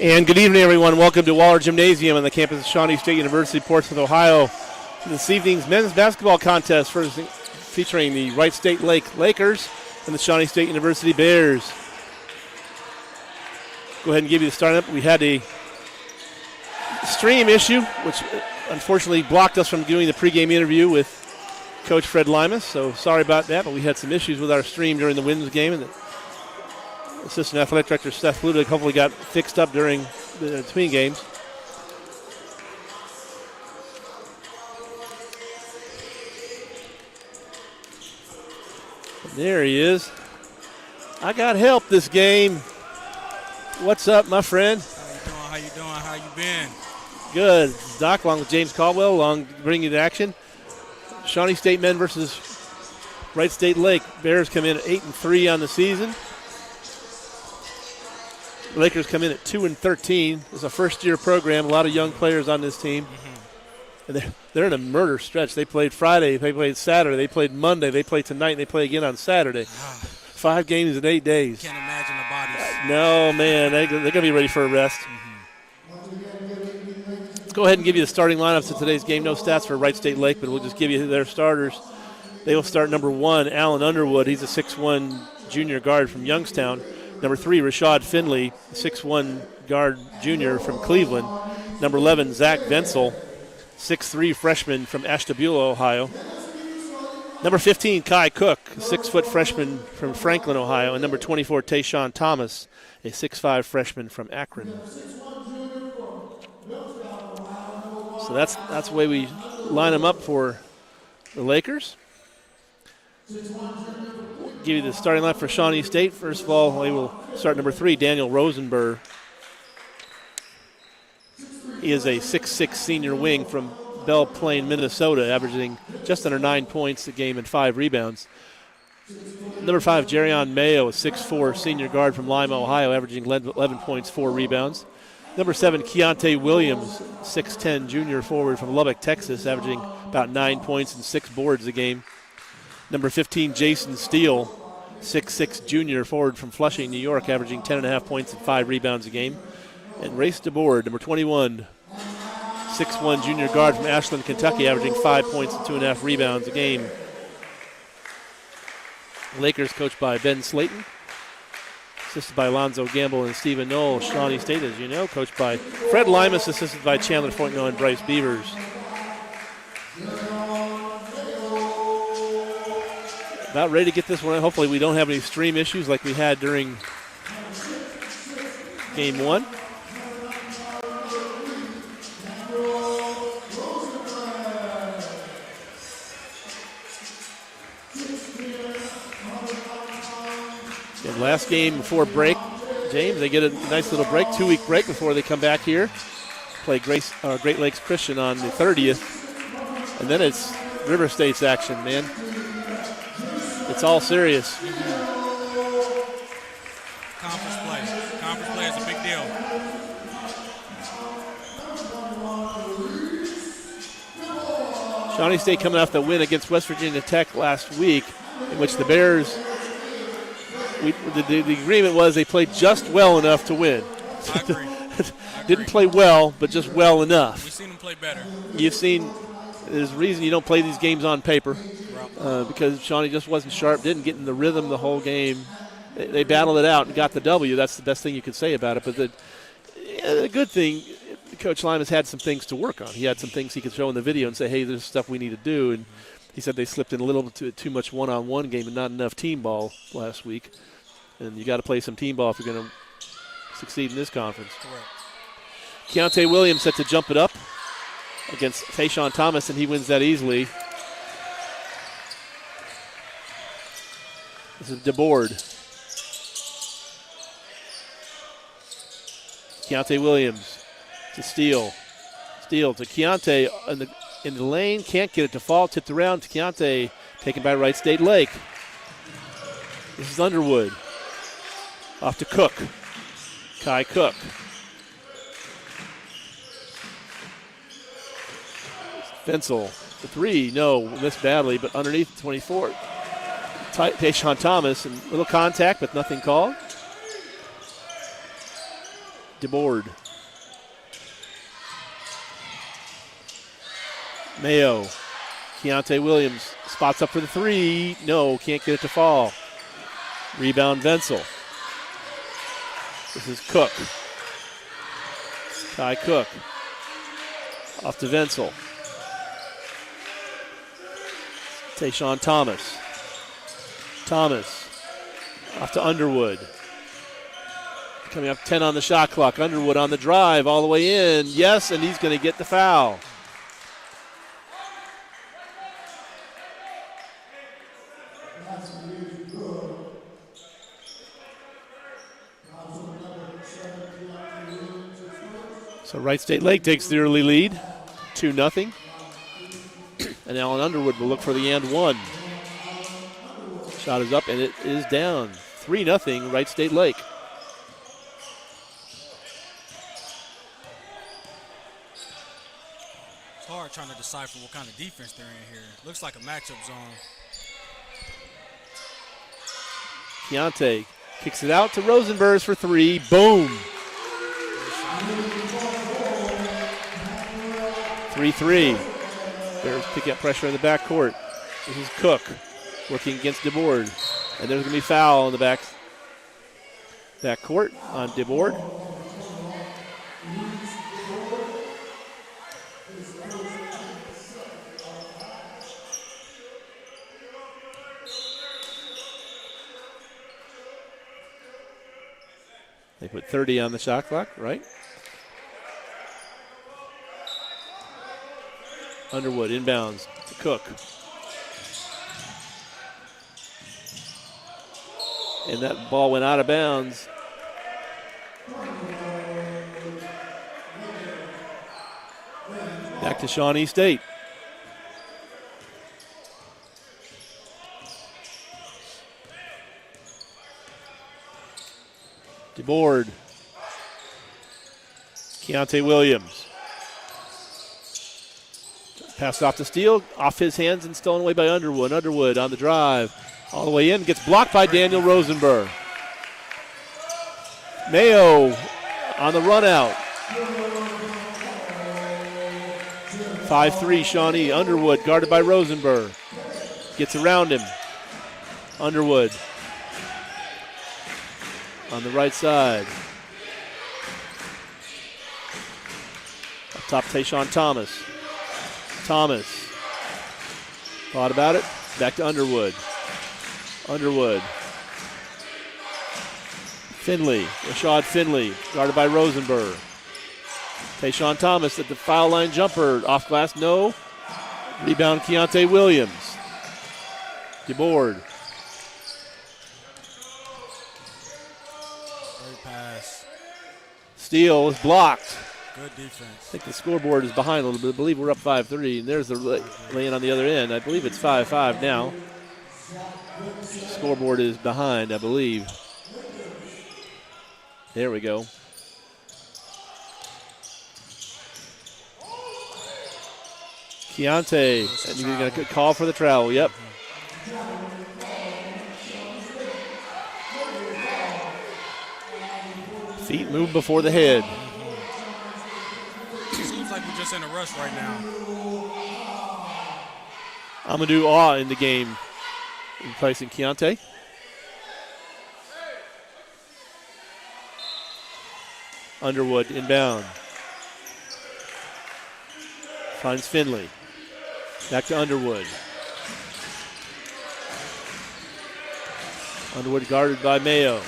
And good evening, everyone. Welcome to Waller Gymnasium on the campus of Shawnee State University, Portsmouth, Ohio. This evening's men's basketball contest featuring the Wright State Lake Lakers and the Shawnee State University Bears. Go ahead and give you the startup. We had a stream issue, which unfortunately blocked us from doing the pregame interview with Coach Fred Limas. So sorry about that, but we had some issues with our stream during the women's game, and Assistant Athletic Director Seth Ludick hopefully got fixed up during the between games. And there he is. I got help this game. What's up, my friend? How you doing? How you been? Good. Doc, along with James Caldwell, along bringing you to action. Shawnee State men versus Wright State Lake. Bears come in at 8-3 on the season. The Lakers come in at 2-13. It's a first-year program. A lot of young players on this team. Mm-hmm. And they're in a murder stretch. They played Friday. They played Saturday. They played Monday. They played tonight. And they play again on Saturday. 5 games in 8 days. Can't imagine the bodies. No, man. They're going to be ready for a rest. Mm-hmm. Let's go ahead and give you the starting lineups of today's game. No stats for Wright State Lake, but we'll just give you their starters. They will start number 1, Alan Underwood. He's a 6'1 junior guard from Youngstown. Number 3, Rashad Finley, 6'1 guard junior from Cleveland. Number 11, Zach Venzel, 6'3 freshman from Ashtabula, Ohio. Number 15, Kai Cook, 6-foot freshman from Franklin, Ohio. And number 24, Tayshawn Thomas, a 6'5 freshman from Akron. So that's the way we line them up for the Lakers. Give you the starting line for Shawnee State. First of all, we will start number 3, Daniel Rosenberg. He is a 6'6 senior wing from Belle Plaine, Minnesota, averaging just under 9 points a game and 5 rebounds. Number 5, Jerion Mayo, a 6'4 senior guard from Lima, Ohio, averaging 11 points, 4 rebounds. Number 7, Keontae Williams, 6'10 junior forward from Lubbock, Texas, averaging about 9 points and 6 boards a game. Number 15, Jason Steele, 6'6 junior forward from Flushing, New York, averaging 10.5 points and 5 rebounds a game. And Race DeBoard, number 21, 6'1 junior guard from Ashland, Kentucky, averaging 5 points and 2.5 rebounds a game. Lakers coached by Ben Slayton, assisted by Alonzo Gamble and Stephen Knoll. Shawnee State, as you know, coached by Fred Limas, assisted by Chandler Foytno and Bryce Beavers. About ready to get this one. Hopefully we don't have any stream issues like we had during game 1. And last game before break, James, they get a nice little break, 2-week break before they come back here. Play Great Lakes Christian on the 30th. And then it's River State's action, man. It's all serious. Conference play is a big deal. Shawnee State coming off the win against West Virginia Tech last week, in which the Bears, the agreement was they played just well enough to win. I agree. Didn't play well, but just well enough. We've seen them play better. There's a reason you don't play these games on paper. Because Shawnee just wasn't sharp, didn't get in the rhythm the whole game. They battled it out and got the W. That's the best thing you could say about it. But the good thing, Coach Limas had some things to work on. He had some things he could show in the video and say, hey, there's stuff we need to do. And he said they slipped in a little too much one-on-one game and not enough team ball last week. And you got to play some team ball if you're going to succeed in this conference. Correct. Keontae Williams set to jump it up against Tayshawn Thomas, and he wins that easily. This is DeBoard. Keontae Williams to Steele. Steele to Keontae in the lane. Can't get it to fall. Tipped around to Keontae. Taken by Wright State Lake. This is Underwood. Off to Cook. Kai Cook. Venzel, the 3, no, missed badly, but underneath 24. Tayshawn Thomas, and little contact, but nothing called. DeBoard. Mayo. Keontae Williams spots up for the three. No, can't get it to fall. Rebound Wenzel. This is Cook. Kai Cook. Off to Wenzel. Tayshaun Thomas. Thomas. Off to Underwood. Coming up 10 on the shot clock. Underwood on the drive all the way in. Yes, and he's going to get the foul. So Wright State Lake takes the early lead, 2-0. And Alan Underwood will look for the and one. Shot is up and it is down. 3-0 Wright State Lake. It's hard trying to decipher what kind of defense they're in here. Looks like a matchup zone. Keontae kicks it out to Rosenberg for three. Boom. 3-3. Bears pick up pressure in the backcourt. This is Cook working against DeBoard. And there's going to be foul in the backcourt on DeBoard. They put 30 on the shot clock, right? Underwood inbounds to Cook. And that ball went out of bounds. Back to Shawnee State. DeBoard. Keontae Williams. Pass off to Steele, off his hands and stolen away by Underwood. Underwood on the drive, all the way in, gets blocked by Daniel Rosenberg. Mayo on the run out. 5-3 Shawnee. Underwood guarded by Rosenberg. Gets around him. Underwood on the right side. Up top, Tayshaun Thomas. Thomas thought about it. Back to Underwood. Underwood. Finley. Rashad Finley. Guarded by Rosenberg. Tayshaun Thomas at the foul line jumper. Off glass, no. Rebound, Keontae Williams. DeBoard. Great pass. Steele is blocked. Good defense. I think the scoreboard is behind a little bit. I believe we're up 5-3. And there's the lane on the other end. I believe it's 5-5 now. Scoreboard is behind, I believe. There we go. Keontae, and you're going to call for the travel. Yep. Feet move before the head. Seems like we're just in a rush right now. Amadou Awe in the game, replacing Keontae. Underwood inbound. Finds Finley. Back to Underwood. Underwood guarded by Mayo.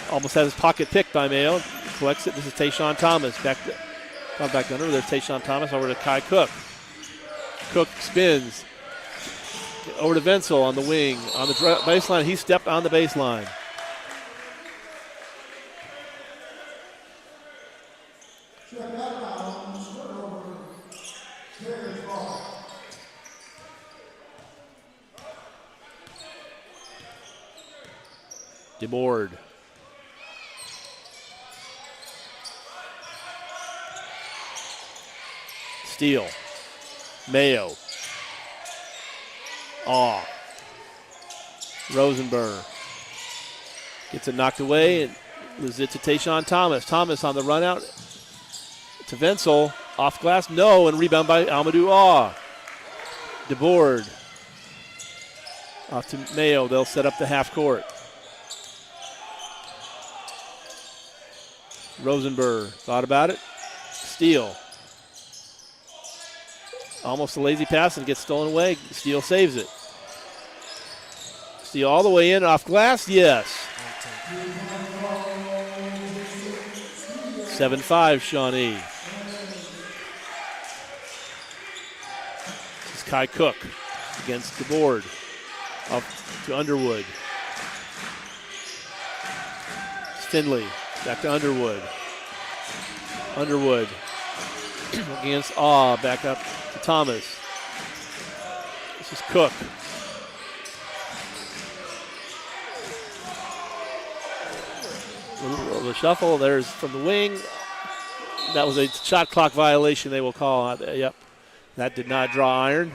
Almost has his pocket picked by Mayo. Collects it. This is Tayshaun Thomas. Back to Underwood. There's Tayshaun Thomas over to Kai Cook. Cook spins. Over to Wenzel on the wing. On the baseline. He stepped on the baseline. DeBoard. Steele. Mayo. Rosenberg. Gets it knocked away, and Loses it to Tayshawn Thomas. Thomas on the run out to Wenzel. Off glass, no, and rebound by Amadou Aw. DeBoard. Off to Mayo. They'll set up the half court. Rosenberg thought about it. Steele. Almost a lazy pass and gets stolen away. Steele saves it. Steele all the way in, off glass, yes. 7-5 Shawnee. This is Kai Cook against the board. Up to Underwood. It's Finley. Back to Underwood. Underwood against Aw. Back up to Thomas. This is Cook. The shuffle. There's from the wing. That was a shot clock violation they will call. Yep. That did not draw iron.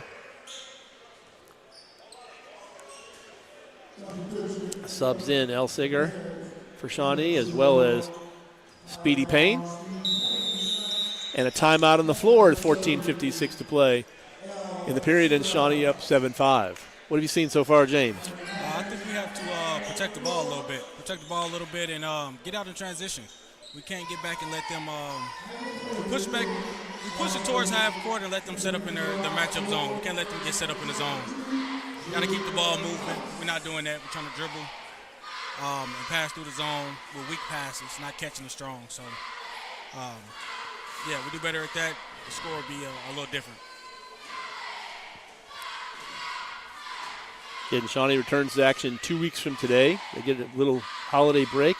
Subs in Elsiger for Shawnee, as well as Speedy Payne. And a timeout on the floor, 14:56 to play in the period, and Shawnee up 7-5. What have you seen so far, James? I think we have to protect the ball a little bit. Protect the ball a little bit and get out in transition. We can't get back and let them push back. We push it towards half court and let them set up in their matchup zone. We can't let them get set up in the zone. We got to keep the ball moving. We're not doing that. We're trying to dribble and pass through the zone with weak passes, not catching it strong. So, yeah, we do better at that. The score will be a little different. And Shawnee returns to action 2 weeks from today. They get a little holiday break.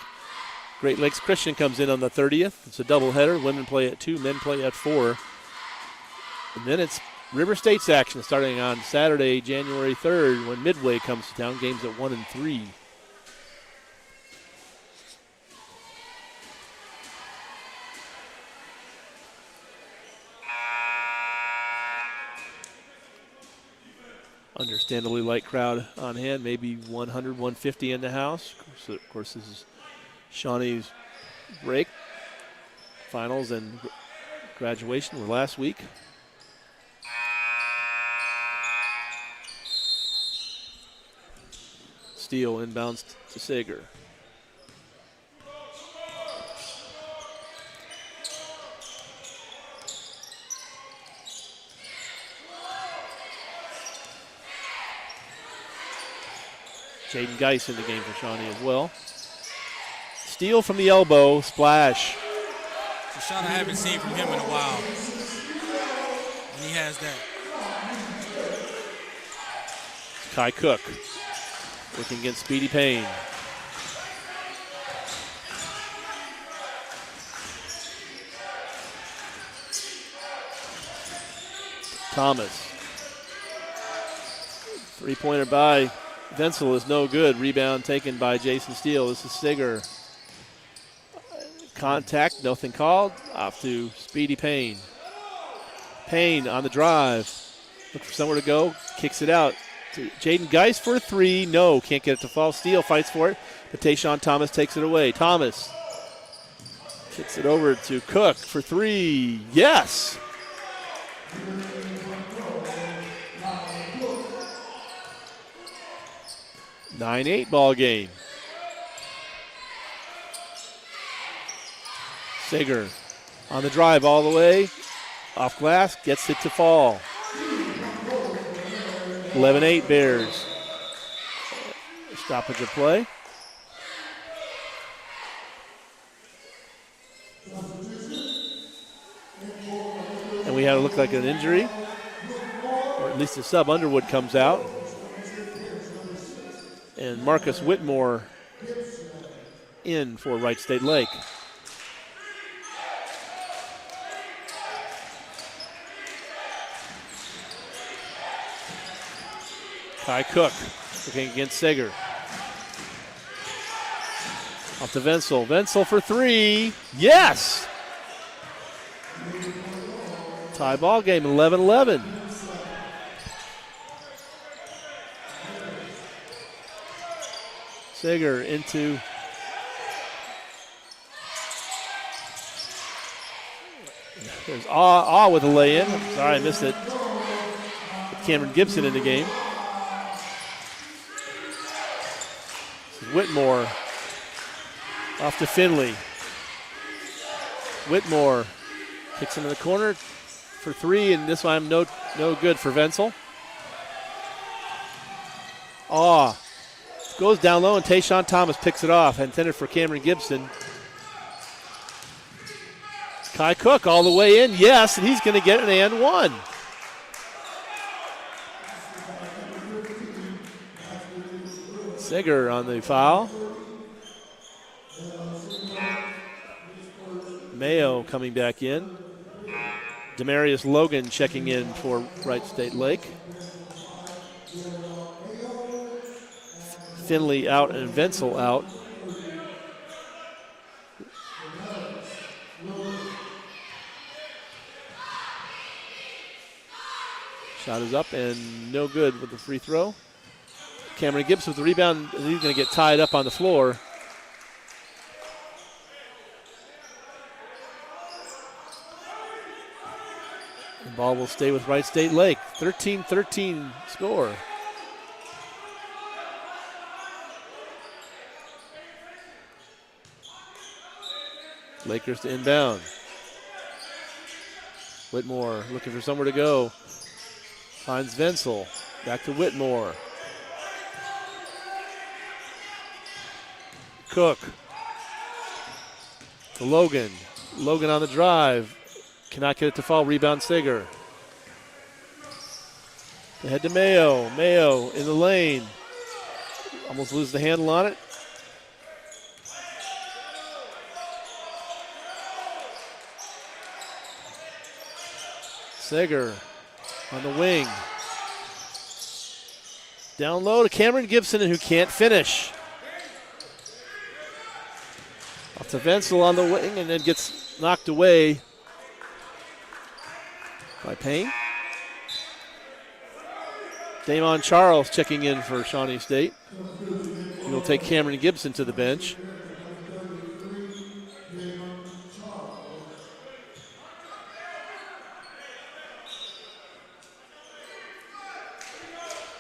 Great Lakes Christian comes in on the 30th. It's a doubleheader. Women play at 2, men play at 4. And then it's River State's action starting on Saturday, January 3rd, when Midway comes to town. Games at 1 and 3. Understandably light crowd on hand, maybe 100, 150 in the house. So of course, this is Shawnee's break. Finals and graduation were last week. Steele inbounds to Sager. Jaden Geis in the game for Shawnee as well. Steele from the elbow, splash. It's a shot I haven't seen from him in a while. And he has that. Kai Cook working against Speedy Payne. Thomas. Three-pointer by Wenzel is no good. Rebound taken by Jason Steele. This is Sager. Contact, nothing called. Off to Speedy Payne. Payne on the drive. Look for somewhere to go. Kicks it out to Jaden Geis for a 3. No, can't get it to fall. Steele fights for it, but Tayshawn Thomas takes it away. Thomas kicks it over to Cook for 3. Yes! – 9-8 ball game. Sager on the drive all the way. Off glass, gets it to fall. 11-8 Bears. Stoppage of play. And we had it look like an injury. Or at least the sub Underwood comes out. And Marcus Whitmore in for Wright State Lake. Kai Cook looking against Sager. Off to Wenzel. Wenzel for 3. Yes! Tie ball game, 11-11. Sager into There's Awe with a lay-in. Sorry, I missed it. Cameron Gibson in the game. This is Whitmore. Off to Finley. Whitmore kicks into the corner for three, and this one no good for Wenzel. Awe goes down low, and Tayshawn Thomas picks it off. Intended for Cameron Gibson. Kai Cook all the way in, yes, and he's going to get an and one. Seger on the foul. Mayo coming back in. Demarius Logan checking in for Wright State Lake. Finley out and Wenzel out. Shot is up and no good with the free throw. Cameron Gibson with the rebound, and he's going to get tied up on the floor. The ball will stay with Wright State Lake. 13-13 score. Lakers to inbound. Whitmore looking for somewhere to go. Finds Wenzel. Back to Whitmore. Cook. To Logan. Logan on the drive. Cannot get it to fall. Rebound Seger. Ahead to Mayo. Mayo in the lane. Almost loses the handle on it. Seger on the wing. Down low to Cameron Gibson, who can't finish. Off to Wenzel on the wing and then gets knocked away by Payne. Damon Charles checking in for Shawnee State. He will take Cameron Gibson to the bench.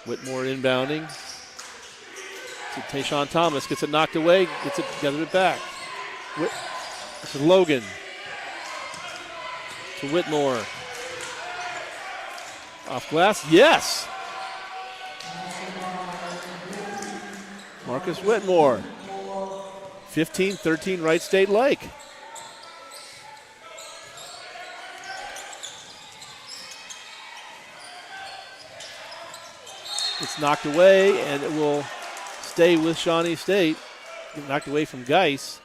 Whitmore inbounding. To Tayshawn Thomas, gets it knocked away, gets it back. To Logan. To Whitmore. Off glass, yes! Marcus Whitmore. 15-13 Wright State Lake. It's knocked away, and it will stay with Shawnee State. Knocked away from Geis.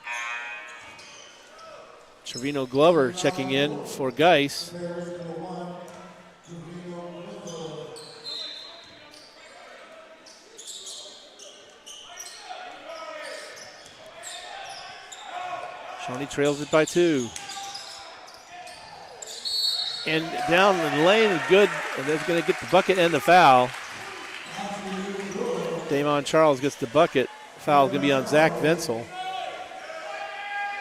Trevino Glover checking in for Geis. Shawnee trails it by 2. And down the lane is good, and they're going to get the bucket and the foul. Damon Charles gets the bucket. Foul is going to be on Zach Wenzel.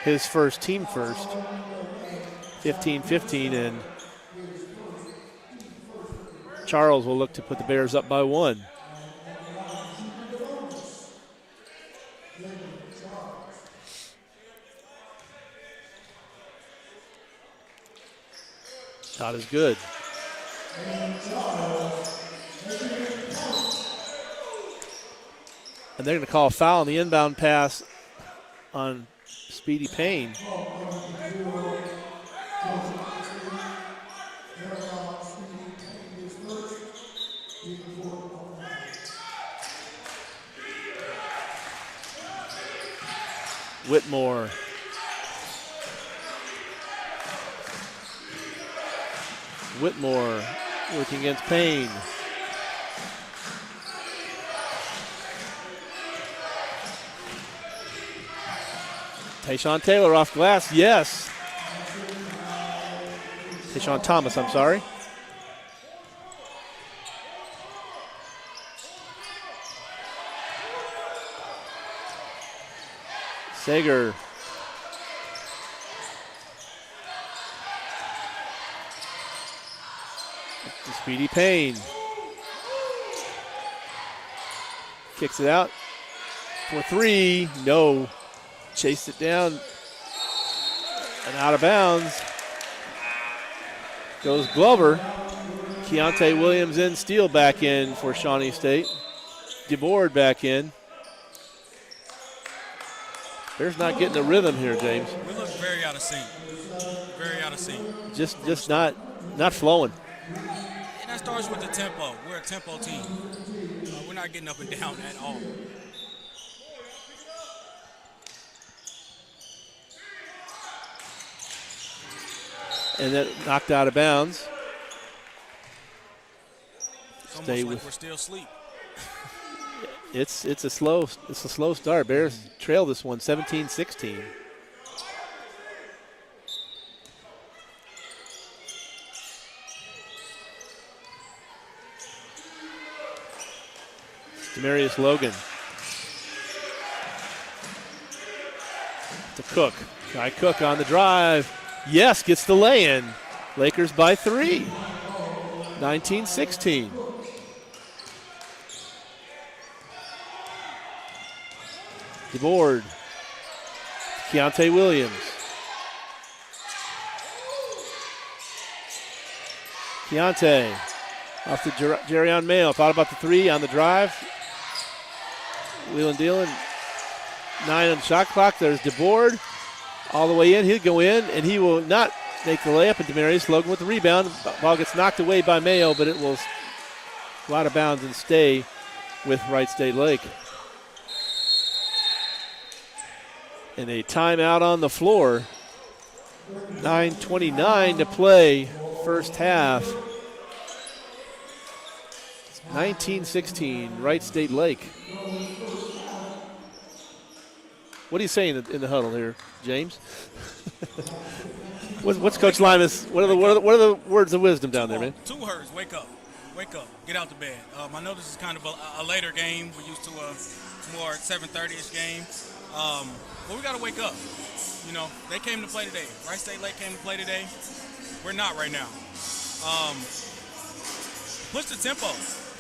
His first, team first. 15-15, and Charles will look to put the Bears up by 1. Shot is good. And they're going to call a foul on the inbound pass on Speedy Payne. Whitmore. Whitmore working against Payne. Tayshawn Taylor off glass, yes. Tayshawn Thomas, I'm sorry. Sager. Speedy Payne kicks it out for three. No. Chased it down and out of bounds. Goes Glover. Keontae Williams in, Steele back in for Shawnee State. DeBoard back in. Bears not getting a rhythm here, James. We look very out of sync. Very out of sync. Just not flowing. And that starts with the tempo. We're a tempo team. We're not getting up and down at all. And that knocked out of bounds. It's almost like we're still asleep. It's a slow start. Bears trail this one 17-16. Demarius Logan to Cook. Kai Cook on the drive. Yes, gets the lay-in. Lakers by 3. 19-16. DeBoard. Keontae Williams. Keontae off to Jerrion Mayo. Thought about the three on the drive. Wheeling dealing. 9 on the shot clock. There's DeBoard. All the way in. He'll go in, and he will not make the layup. And Demarius Logan with the rebound. Ball gets knocked away by Mayo, but it will go out of bounds and stay with Wright State Lake. And a timeout on the floor. 9:29 to play, first half. 19-16, Wright State Lake. What are you saying in the huddle here, James? What's Coach Limas? What are the words of wisdom down there, man? 2 words: wake up, get out the bed. I know this is kind of a later game. We're used to a more 7:30ish game, but we got to wake up. You know, they came to play today. Wright State Lake came to play today. We're not right now. Push the tempo.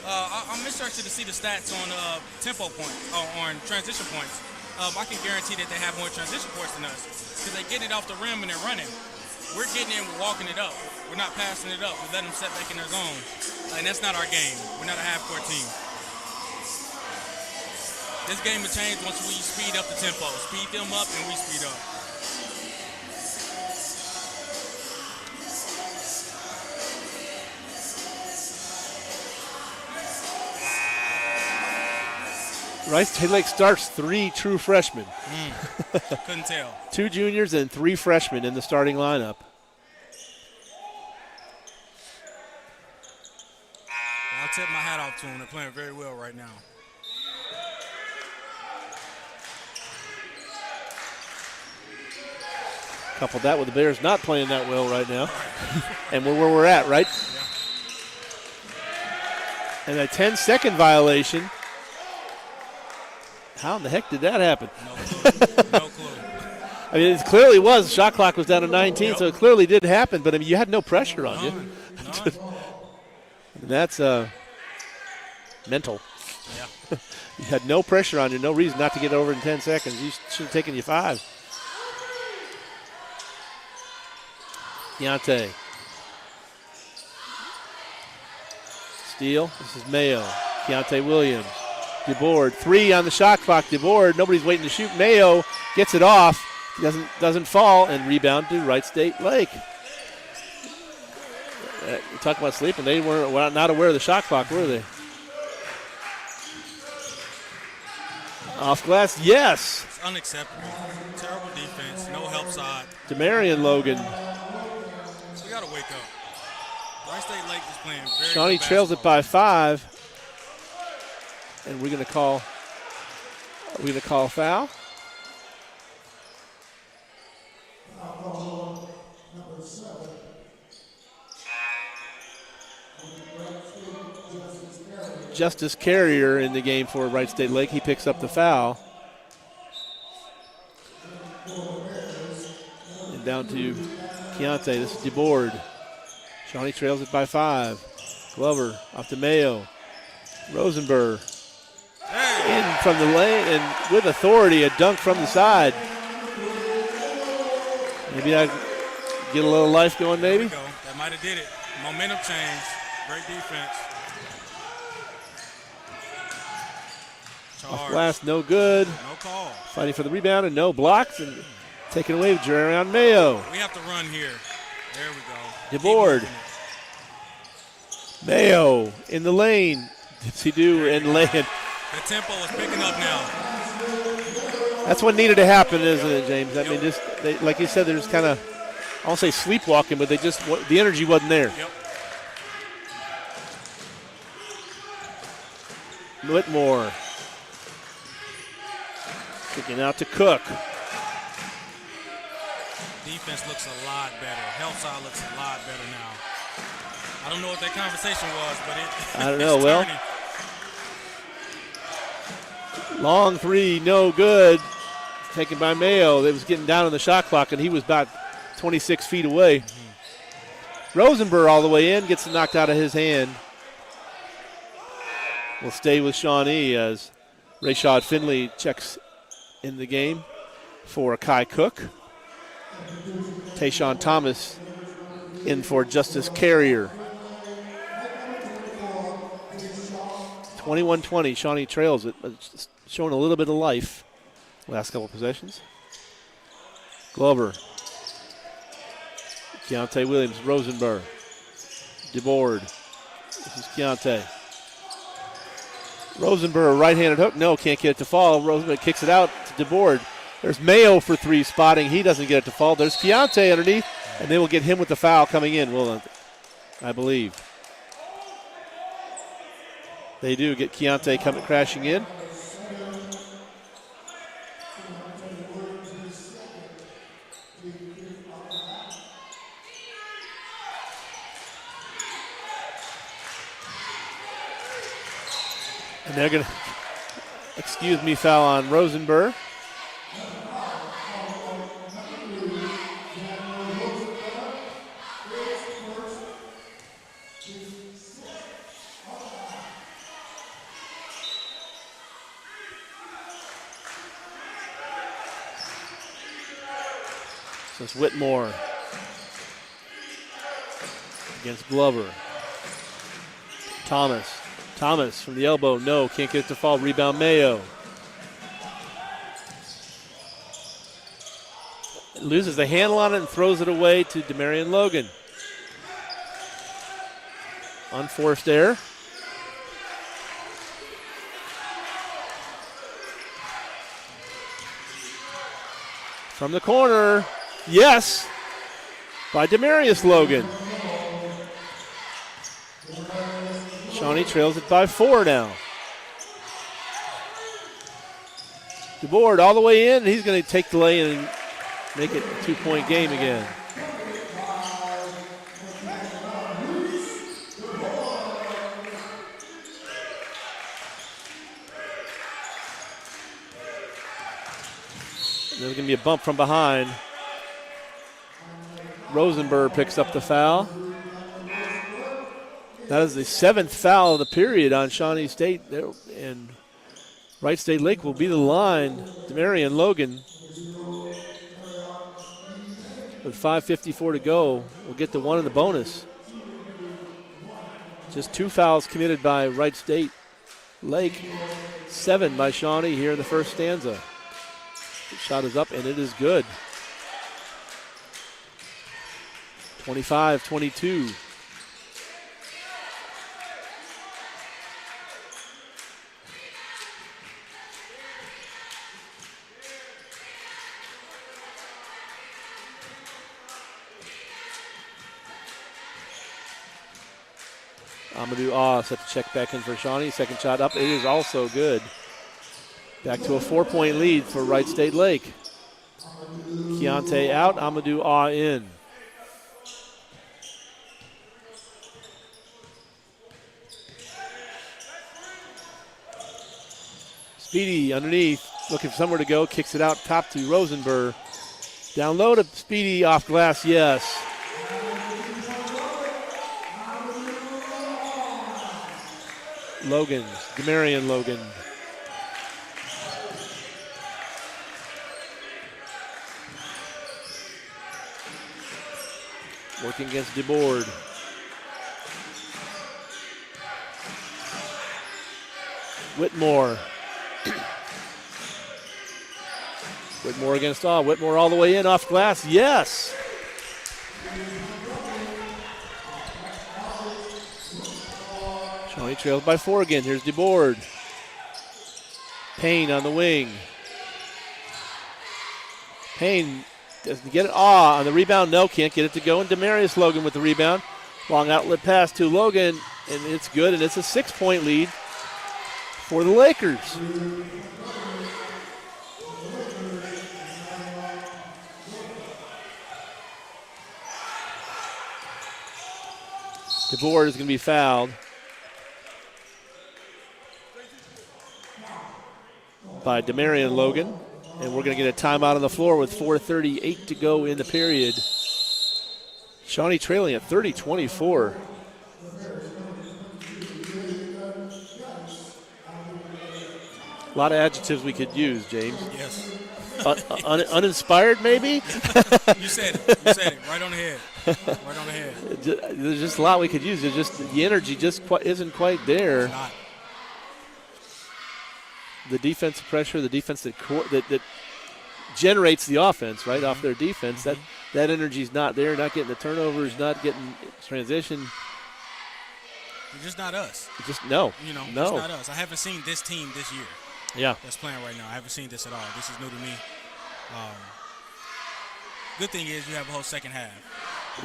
I'm interested to see the stats on tempo points, on transition points. I can guarantee that they have more transition points than us because they get it off the rim and they're running. We're getting in, we're walking it up. We're not passing it up. We let them set back in their zone. And that's not our game. We're not a half-court team. This game will change once we speed up the tempo. Speed them up and we speed up. Wright State Lake starts 3 true freshmen. Couldn't tell. 2 juniors and 3 freshmen in the starting lineup. I'll tip my hat off to them. They're playing very well right now. Couple that with the Bears not playing that well right now. And we're where we're at, right? Yeah. And a 10-second violation. How in the heck did that happen? No clue. No clue. I mean, it clearly was. The shot clock was down to 19, so it clearly did happen. But, I mean, you had no pressure on you. None. That's mental. Yeah. You had no pressure on you, no reason not to get over in 10 seconds. You should have taken you 5. Keontae. Steele. This is Mayo. Keontae Williams. DeBoard, 3 on the shot clock. DeBoard, nobody's waiting to shoot. Mayo gets it off, doesn't fall, and rebound to Wright State Lake. You talk about sleeping. They were not aware of the shot clock, were they? Off glass, yes. It's unacceptable. Terrible defense. No help side. Demarion Logan. We got to wake up. Wright State Lake is playing very Shawnee good trails it basketball. by 5. And we're going to call a foul. Justice Carrier in the game for Wright State Lake. He picks up the foul. And down to Keontae. This is DeBoard. Shawnee trails it by 5. Glover off to Mayo. Rosenberg Hey. in from the lane and with authority, a dunk from the side. Maybe I get a little life going, maybe. There we go. That might have did it. Momentum change. Great defense. Off glass, no good. No call. Fighting for the rebound and no blocks and taken away with Jerry Mayo. We have to run here. There we go. DeBoard. Mayo in the lane. Dipsy-do and land. The tempo is picking up now. That's what needed to happen, isn't it, James? I mean, just like you said, they're just kind of, I won't say sleepwalking, but the energy wasn't there. Yep. Whitmore. Kicking out to Cook. Defense looks a lot better. Health side looks a lot better now. I don't know what that conversation was, but it. I don't know. Well, turning. Long three, no good. Taken by Mayo. It was getting down on the shot clock, and he was about 26 feet away. Rosenberg all the way in, gets it knocked out of his hand. Will stay with Shawnee as Rashad Finley checks in the game for Kai Cook. Tayshawn Thomas in for Justice Carrier. 21-20, Shawnee trails it, but it's showing a little bit of life last couple possessions. Glover. Keontae Williams, Rosenberg. DeBoard. This is Keontae. Rosenberg, right-handed hook. No, can't get it to fall. Rosenberg kicks it out to DeBoard. There's Mayo for three spotting. He doesn't get it to fall. There's Keontae underneath, and they will get him with the foul coming in, well, I believe. They do get Keontae coming crashing in. And they're going to, foul on Rosenberg. So it's Whitmore against Glover. Thomas from the elbow, no, can't get it to fall. Rebound Mayo. Loses the handle on it and throws it away to Demarion Logan. Unforced error. From the corner, yes, by Demarius Logan. Shawnee trails it by 4 now. DeBoard all the way in. He's going to take the lane and make it a 2-point game again. There's going to be a bump from behind. Rosenberg picks up the foul. That is the 7th foul of the period on Shawnee State. And Wright State Lake will be the line. Demarion Logan, with 5:54 to go, will get the one in the bonus. Just 2 fouls committed by Wright State Lake. 7 by Shawnee here in the first stanza. The shot is up and it is good. 25-22. Amadou set to check back in for Shawnee. Second shot up. It is also good. Back to a 4-point lead for Wright State Lake. Keontae out. Amadou in. Speedy underneath. Looking for somewhere to go. Kicks it out top to Rosenberg. Down low to Speedy off glass. Yes. Logan, Demarion Logan. Working against DeBoard. Whitmore. Whitmore against all. Whitmore all the way in off glass. Yes. Shawnee trails by 4 again. Here's DeBoard. Payne on the wing. Payne doesn't get it. On the rebound. No, can't get it to go. And Demarius Logan with the rebound. Long outlet pass to Logan. And it's good. And it's a 6-point lead for the Lakers. DeBoard is going to be fouled by Demarion Logan. And we're going to get a timeout on the floor with 4:38 to go in the period. Shawnee trailing at 30-24. A lot of adjectives we could use, James. Yes. Uninspired, maybe? You said it. You said it. Right on the head. Right on the head. There's just a lot we could use. There's just the energy just isn't quite there. It's not. The defensive pressure, the defense that generates the offense, right, off their defense, that energy's not there, not getting the turnovers, not getting transition. It's just not us. No. You know, no. It's not us. I haven't seen this team this year. Yeah. That's playing right now. I haven't seen this at all. This is new to me. Good thing is you have a whole second half.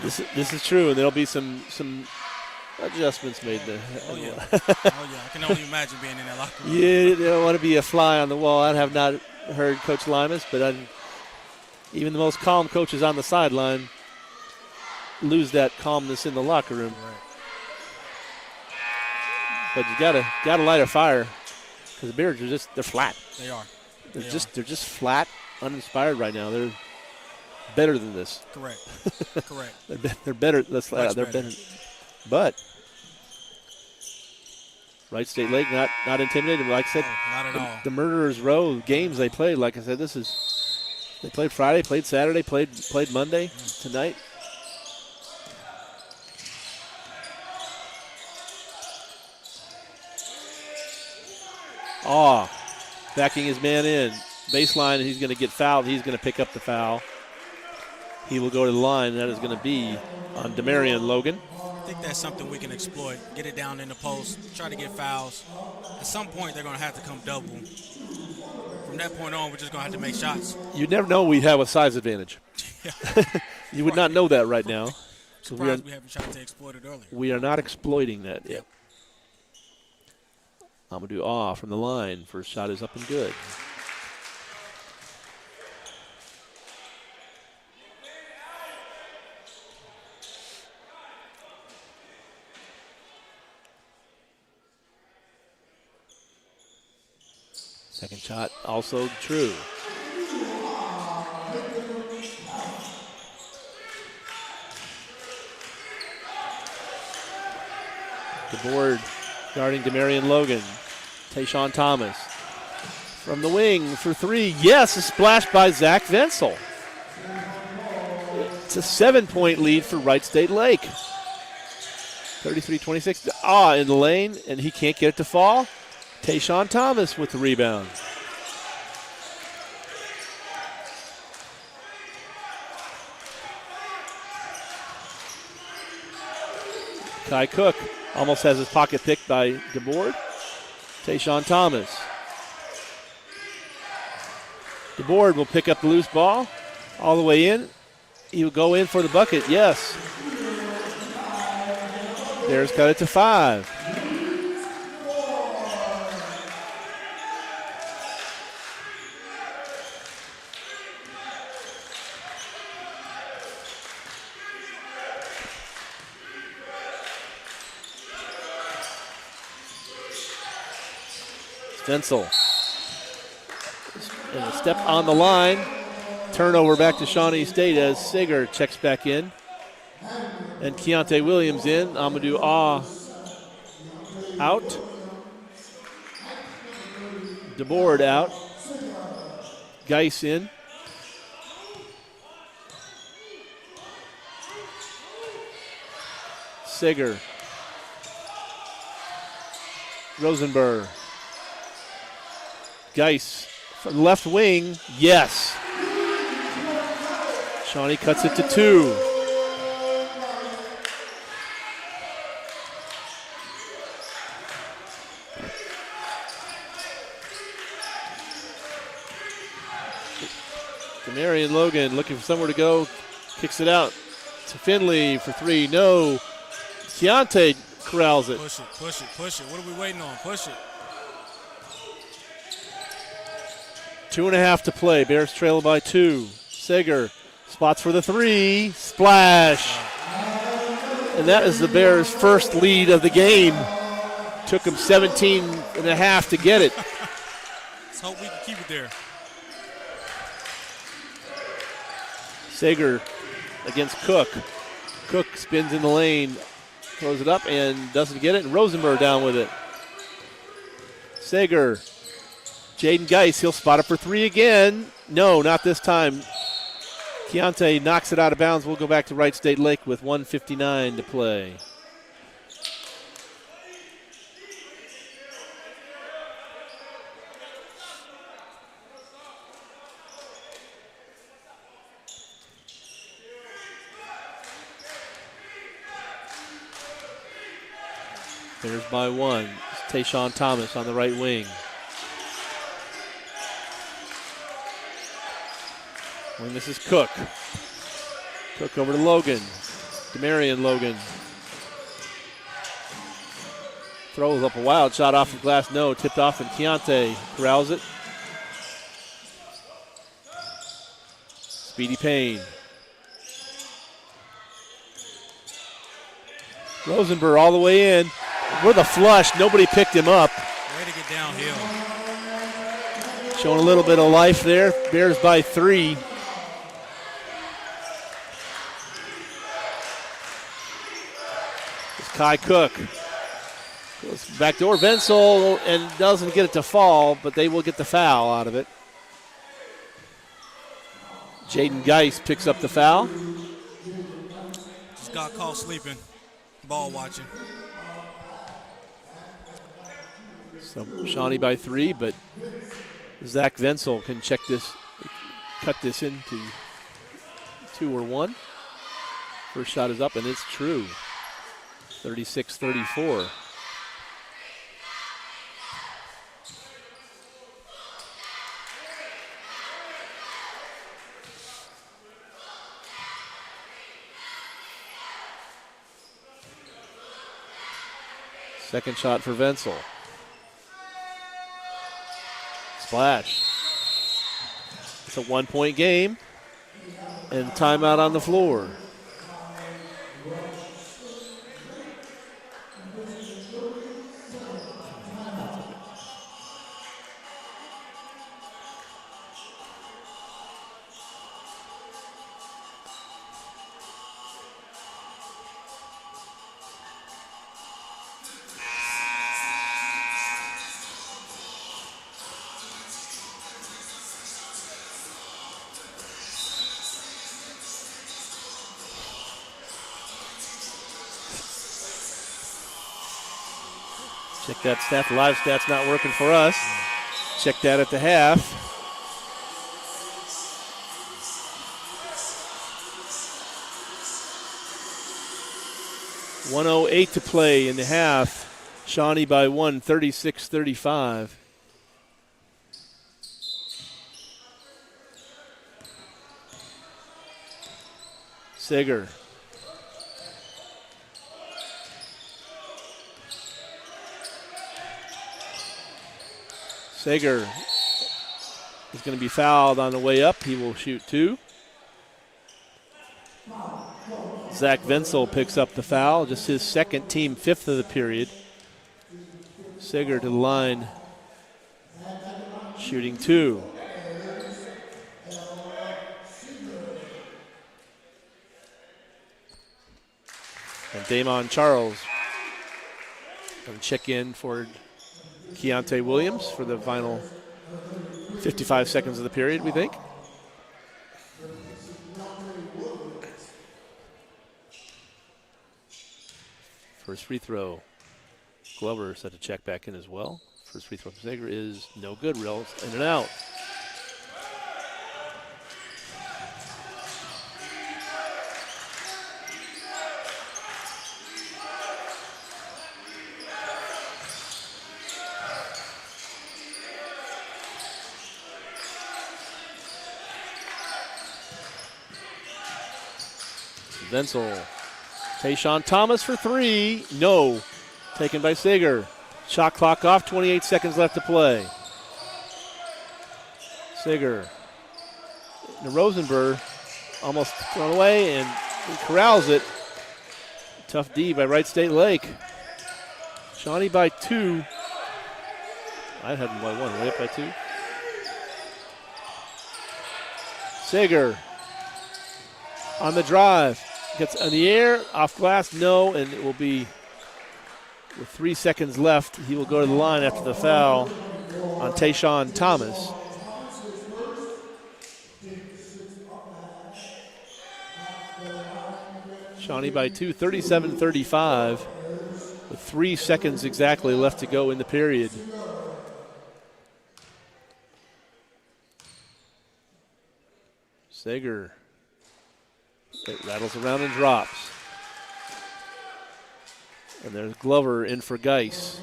This is true, and there'll be some adjustments made there. Oh, yeah. Oh, yeah. I can only imagine being in that locker room. Yeah, you don't want to be a fly on the wall. I have not heard Coach Limas, but even the most calm coaches on the sideline lose that calmness in the locker room. Right. But you gotta light a fire because the Bears they're flat. They are. They're just flat, uninspired right now. They're better than this. Correct. Correct. They're better. They're better. But Wright State Lake not intimidated. Like I said, not at all. The Murderers Row games they played. Like I said, they played Friday, played Saturday, played Monday, tonight. Backing his man in. Baseline, and he's going to get fouled. He's going to pick up the foul. He will go to the line. That is going to be on Demarion Logan. I think that's something we can exploit. Get it down in the post, try to get fouls. At some point, they're going to have to come double. From that point on, we're just going to have to make shots. You never know we'd have a size advantage. You would not know that right now. So we haven't tried to exploit it earlier. We are not exploiting that yet. Amadou from the line. First shot is up and good. Second shot also true. DeBoard guarding Demarion Logan. Tayshawn Thomas from the wing for 3. Yes, a splash by Zach Venzel. It's a 7-point lead for Wright State Lake. 33-26. In the lane, and he can't get it to fall. Tayshawn Thomas with the rebound. Kai Cook almost has his pocket picked by DeBoard. Tayshawn Thomas. DeBoard will pick up the loose ball all the way in. He will go in for the bucket, yes. Bears cut it to 5. Venzel. And a step on the line. Turnover back to Shawnee State as Sager checks back in. And Keontae Williams in. Amadou out. DeBoard out. Geis in. Sager. Rosenberg. Geis from left wing. Yes. Shawnee cuts it to 2. Marion Logan looking for somewhere to go. Kicks it out to Finley for 3. No. Keontae corrals it. Push it, push it, push it. What are we waiting on? Push it. 2.5 to play. Bears trail by 2. Sager spots for the 3. Splash. And that is the Bears' first lead of the game. Took them 17.5 to get it. Let's hope we can keep it there. Sager against Cook. Cook spins in the lane, throws it up and doesn't get it, and Rosenberg down with it. Sager, Jaden Geis, he'll spot it for 3 again. No, not this time. Keontae knocks it out of bounds. We'll go back to Wright State Lake with 1:59 to play. Bears by 1. It's Tayshawn Thomas on the right wing. And this is Cook. Cook over to Logan. Demarion Logan. Throws up a wild shot off the glass. No, tipped off, and Keontae corrals it. Speedy Payne. Rosenberg all the way in. With a flush, nobody picked him up. Way to get downhill. Showing a little bit of life there. Bears by 3. It's Kai Cook. Goes backdoor Venzel and doesn't get it to fall, but they will get the foul out of it. Jaden Geis picks up the foul. Just got caught sleeping, ball watching. So Shawnee by 3, but Zach Venzel can check this, cut this into 2 or 1. First shot is up, and it's true. 36-34. Second shot for Venzel. Splash. It's a 1-point game, and timeout on the floor. Check that stat. The live stat's not working for us. Check that at the half. .108 to play in the half. Shawnee by 1, 36-35. Sager. Sager is going to be fouled on the way up. He will shoot 2. Zach Venzel picks up the foul, just his second, team 5th of the period. Sager to the line, shooting 2. And Damon Charles going to check in for Keontae Williams for the final 55 seconds of the period, we think. First free throw. Glover set to check back in as well. First free throw from Sager is no good. Reels in and out. Wenzel. Tayshawn Thomas for three. No. Taken by Sager. Shot clock off. 28 seconds left to play. Sager. Rosenberg almost thrown away, and he corrals it. Tough D by Wright State Lake. Shawnee by 2. I had him by 1. Way up by 2. Sager on the drive. Gets in the air, off glass, no, and it will be with 3 seconds left. He will go to the line after the foul on Tayshawn Thomas. Shawnee by 2, 37-35, with 3 seconds exactly left to go in the period. Sager. It rattles around and drops. And there's Glover in for Geis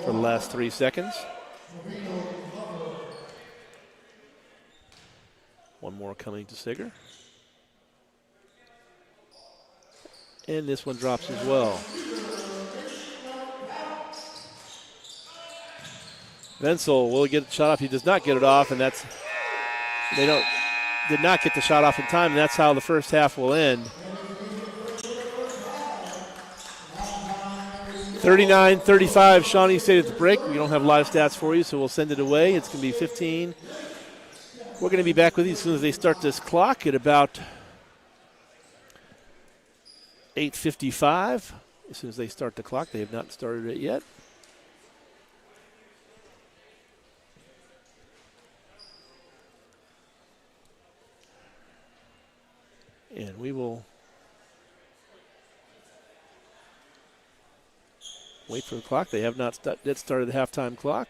for the last 3 seconds. One more coming to Sager. And this one drops as well. Wenzel will get the shot off. He does not get it off, and did not get the shot off in time, and that's how the first half will end. 39-35, Shawnee State at the break. We don't have live stats for you, so we'll send it away. It's going to be 15. We're going to be back with you as soon as they start this clock at about 8:55. As soon as they start the clock, they have not started it yet. And we will wait for the clock. They have not yet started the halftime clock.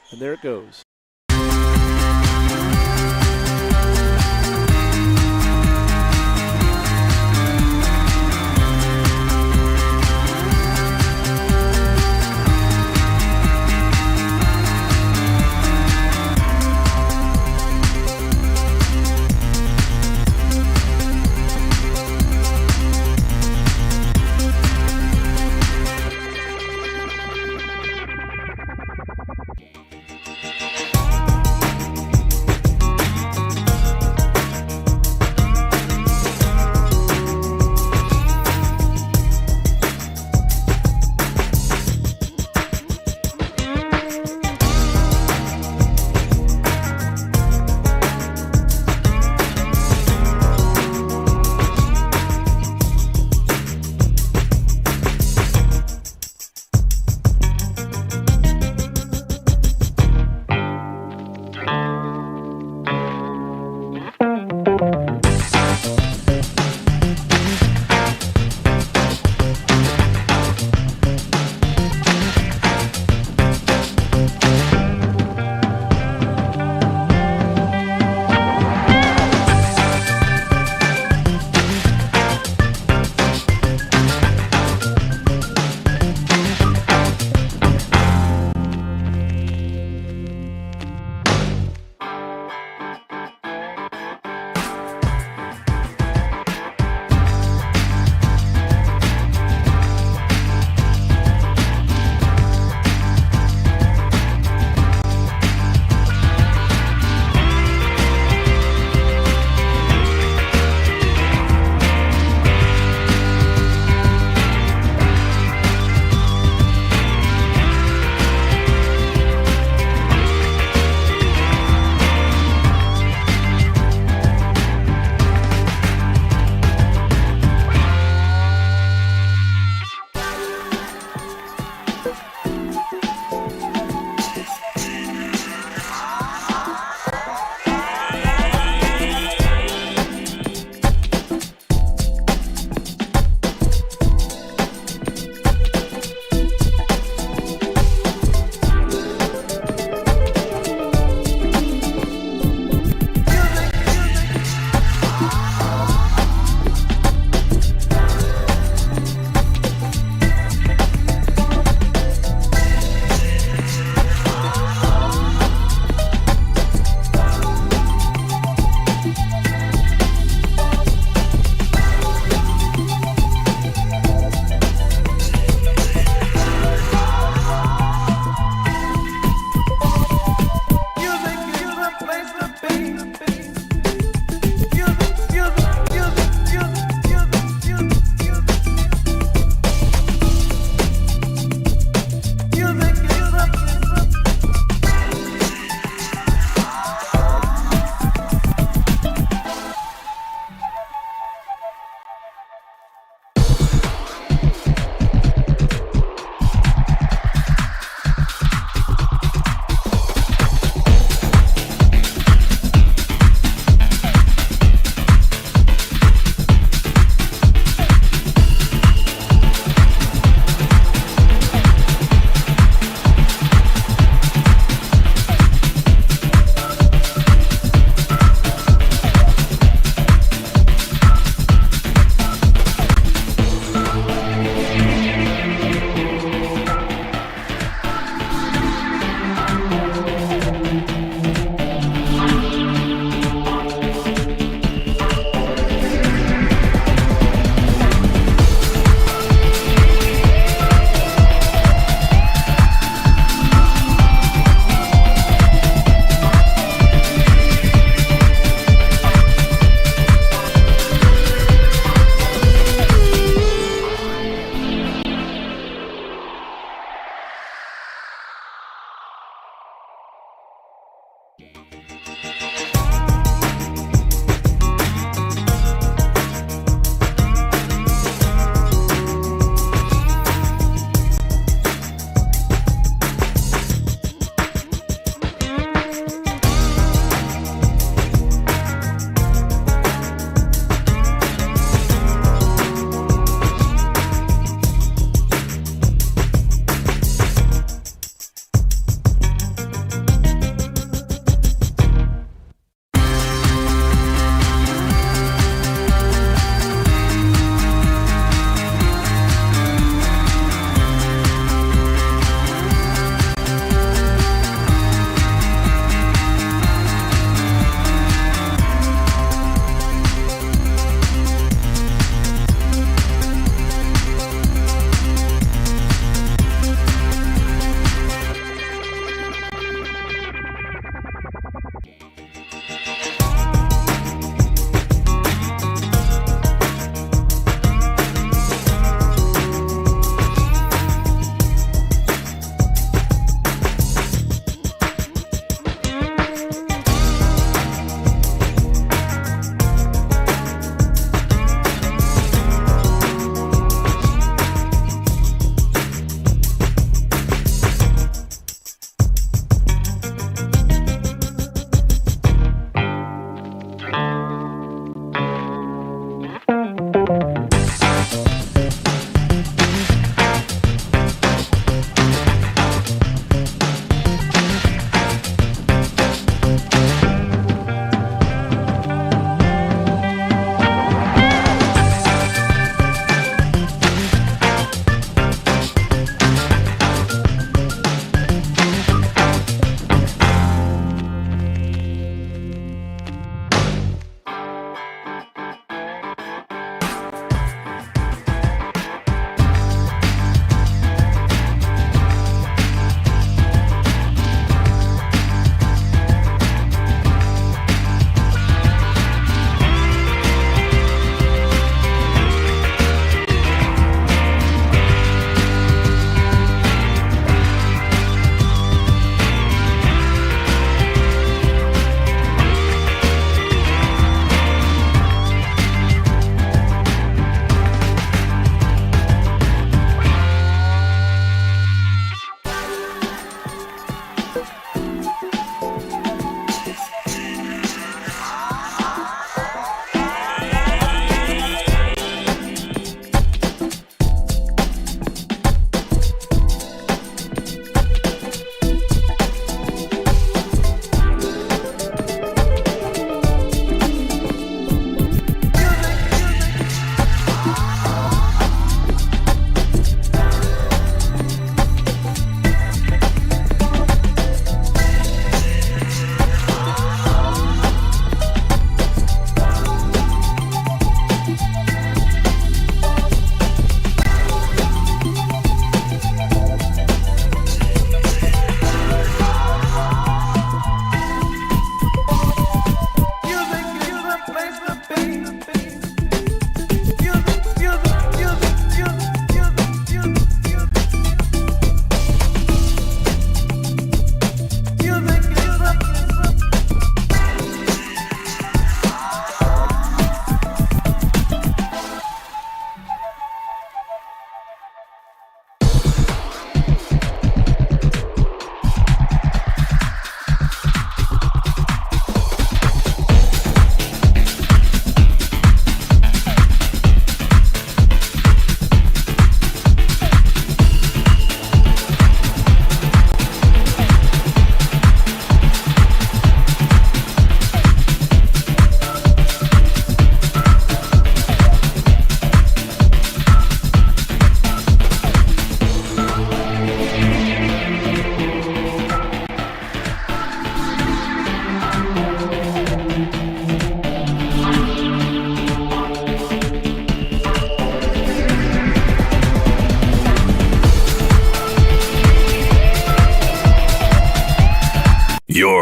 And there it goes.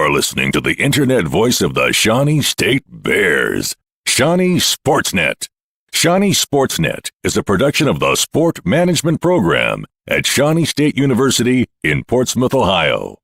You're listening to the internet voice of the Shawnee State Bears, Shawnee Sportsnet. Shawnee Sportsnet is a production of the Sport Management Program at Shawnee State University in Portsmouth, Ohio.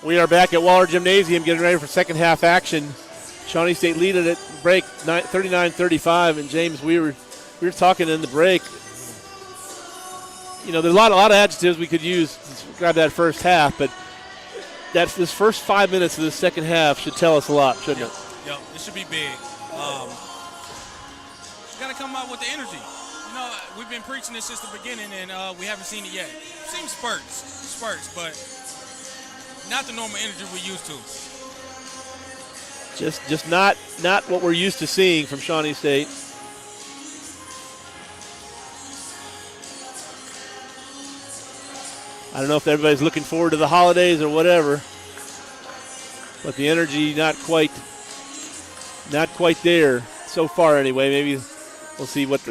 We are back at Waller Gymnasium getting ready for second half action. Shawnee State leading at break 39-35, and James, we were talking in the break. You know, there's a lot of adjectives we could use to describe that first half, but this first 5 minutes of the second half should tell us a lot, shouldn't it? Yep, it should be big. Got to come out with the energy. You know, we've been preaching this since the beginning, and we haven't seen it yet. Seems spurts, but not the normal energy we're used to. Just not what we're used to seeing from Shawnee State. I don't know if everybody's looking forward to the holidays or whatever, but the energy not quite there so far anyway. Maybe we'll see if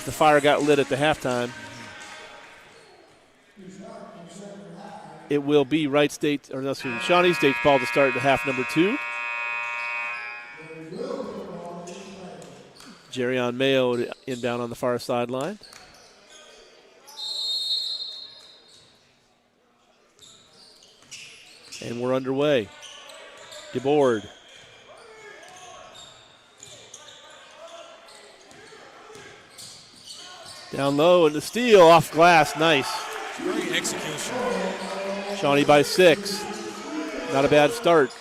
the fire got lit at the halftime. It will be Wright State, or no, excuse me, Shawnee State's ball to start the half number 2. Jerrion Mayo inbound on the far sideline. And we're underway. DeBoard. Down low, and the steal off glass. Nice. Great execution. Shawnee by 6. Not a bad start.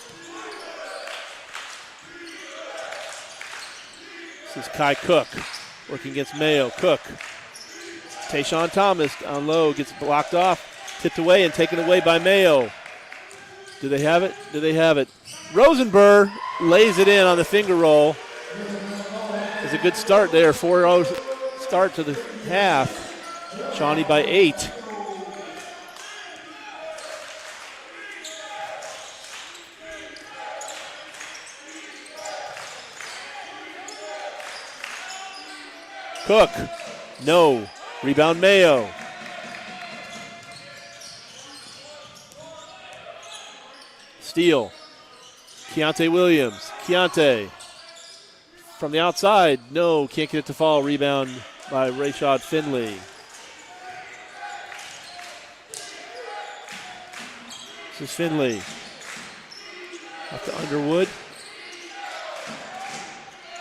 This is Kai Cook working against Mayo. Cook. Tayshawn Thomas down low, gets blocked off, tipped away and taken away by Mayo. Do they have it? Do they have it? Rosenberg lays it in on the finger roll. It's a good start there. 4-0 start to the half. Shawnee by 8. Cook. No. Rebound Mayo. Steal. Keontae Williams. Keontae. From the outside. No. Can't get it to fall. Rebound by Rashad Finley. This is Finley. Up to Underwood.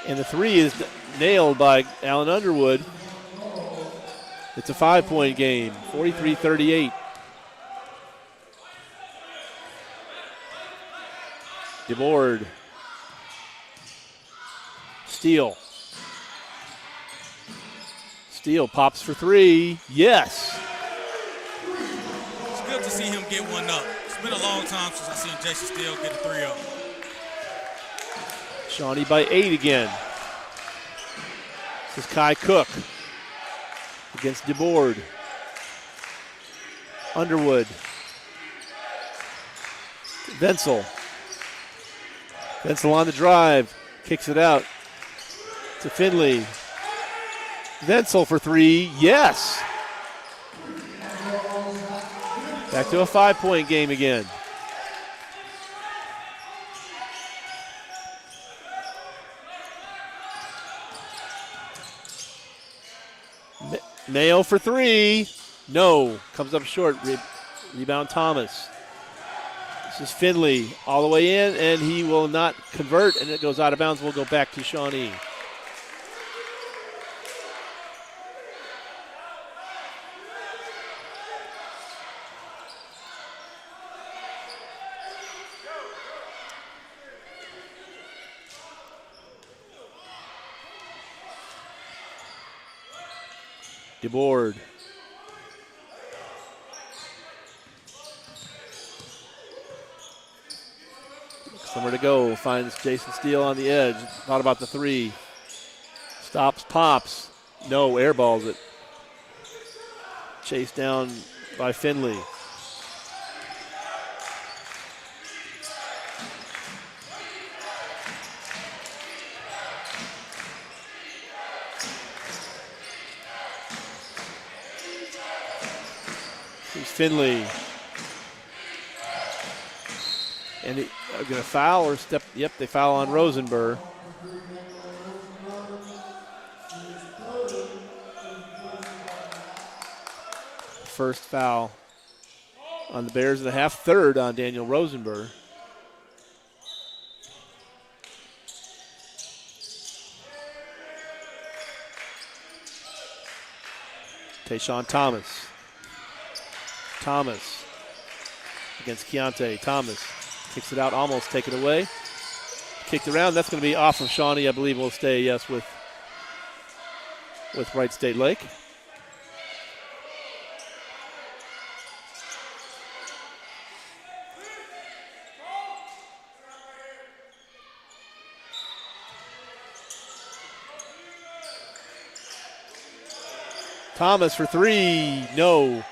And the 3 is nailed by Allen Underwood. It's a 5-point game, 43-38. DeBoard. Steele. Steele pops for 3. Yes. It's good to see him get one up. It's been a long time since I've seen Jason Steele get a 3 up. Shawnee by 8 again. This is Kai Cook against DeBoard. Underwood. Venzel. Venzel on the drive. Kicks it out to Finley. Venzel for 3. Yes. Back to a 5-point game again. Mayo for 3. No. Comes up short. Rebound Thomas. This is Finley all the way in, and he will not convert, and it goes out of bounds. We'll go back to Shawnee. DeBoard. Somewhere to go. Finds Jason Steele on the edge. Thought about the 3. Stops, pops. No, airballs it. Chased down by Finley. Finley. And going to foul or step? Yep, they foul on Rosenberg. First foul on the Bears in the half. Third on Daniel Rosenberg. Tayshawn Thomas. Thomas against Keontae. Thomas kicks it out, almost taken away. Kicked around. That's going to be off of Shawnee. I believe will stay, yes, with Wright State Lake. Thomas for three. No.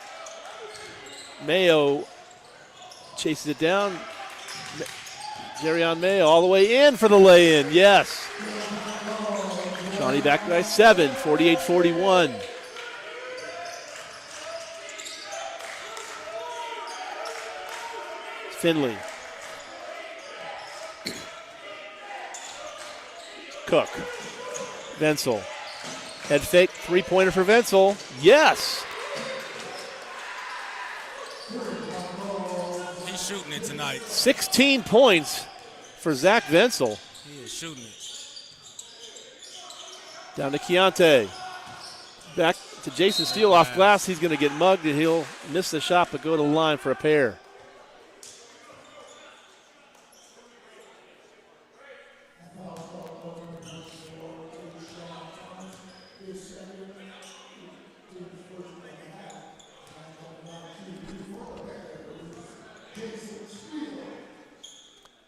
Mayo chases it down. Jerion Mayo all the way in for the lay-in. Yes. Shawnee back by 7, 48-41. Finley. Cook. Venzel. Head fake, three-pointer for Venzel. Yes. He's shooting it tonight. 16 points for Zach Venzel. He is shooting it. Down to Keontae. Back to Jason Steele off glass. He's going to get mugged and he'll miss the shot but go to the line for a pair.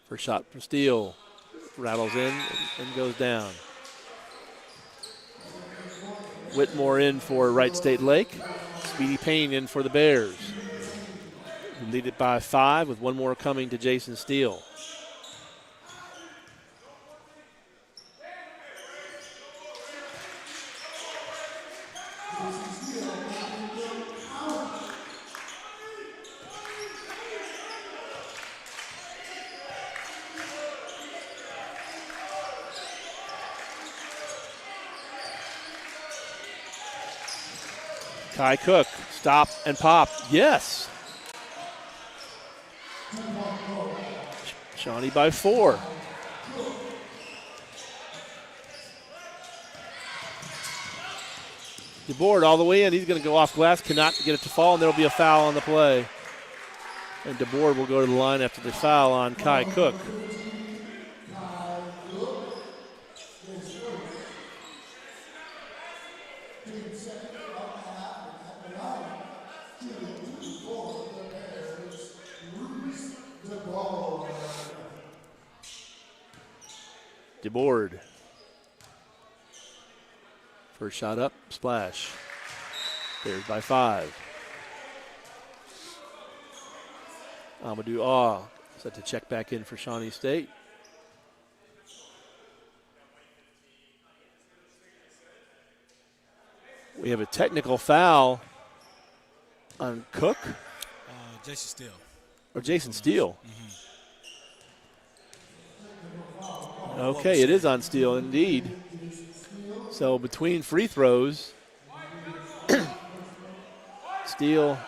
First shot from Steele. Rattles in and goes down. Whitmore in for Wright State Lake. Speedy Payne in for the Bears. We lead it by 5 with one more coming to Jason Steele. Kai Cook, stop and pop. Yes. Shawnee by 4. DeBoard all the way in. He's going to go off glass, cannot get it to fall, and there will be a foul on the play. And DeBoard will go to the line after the foul on Kai Cook. DeBoard. First shot up, splash. Bears by 5. Amadou set to check back in for Shawnee State. We have a technical foul on Cook. Jason Steele. Or Jason Steele. Mm-hmm. Okay, it is on Steele indeed. So between free throws, Steele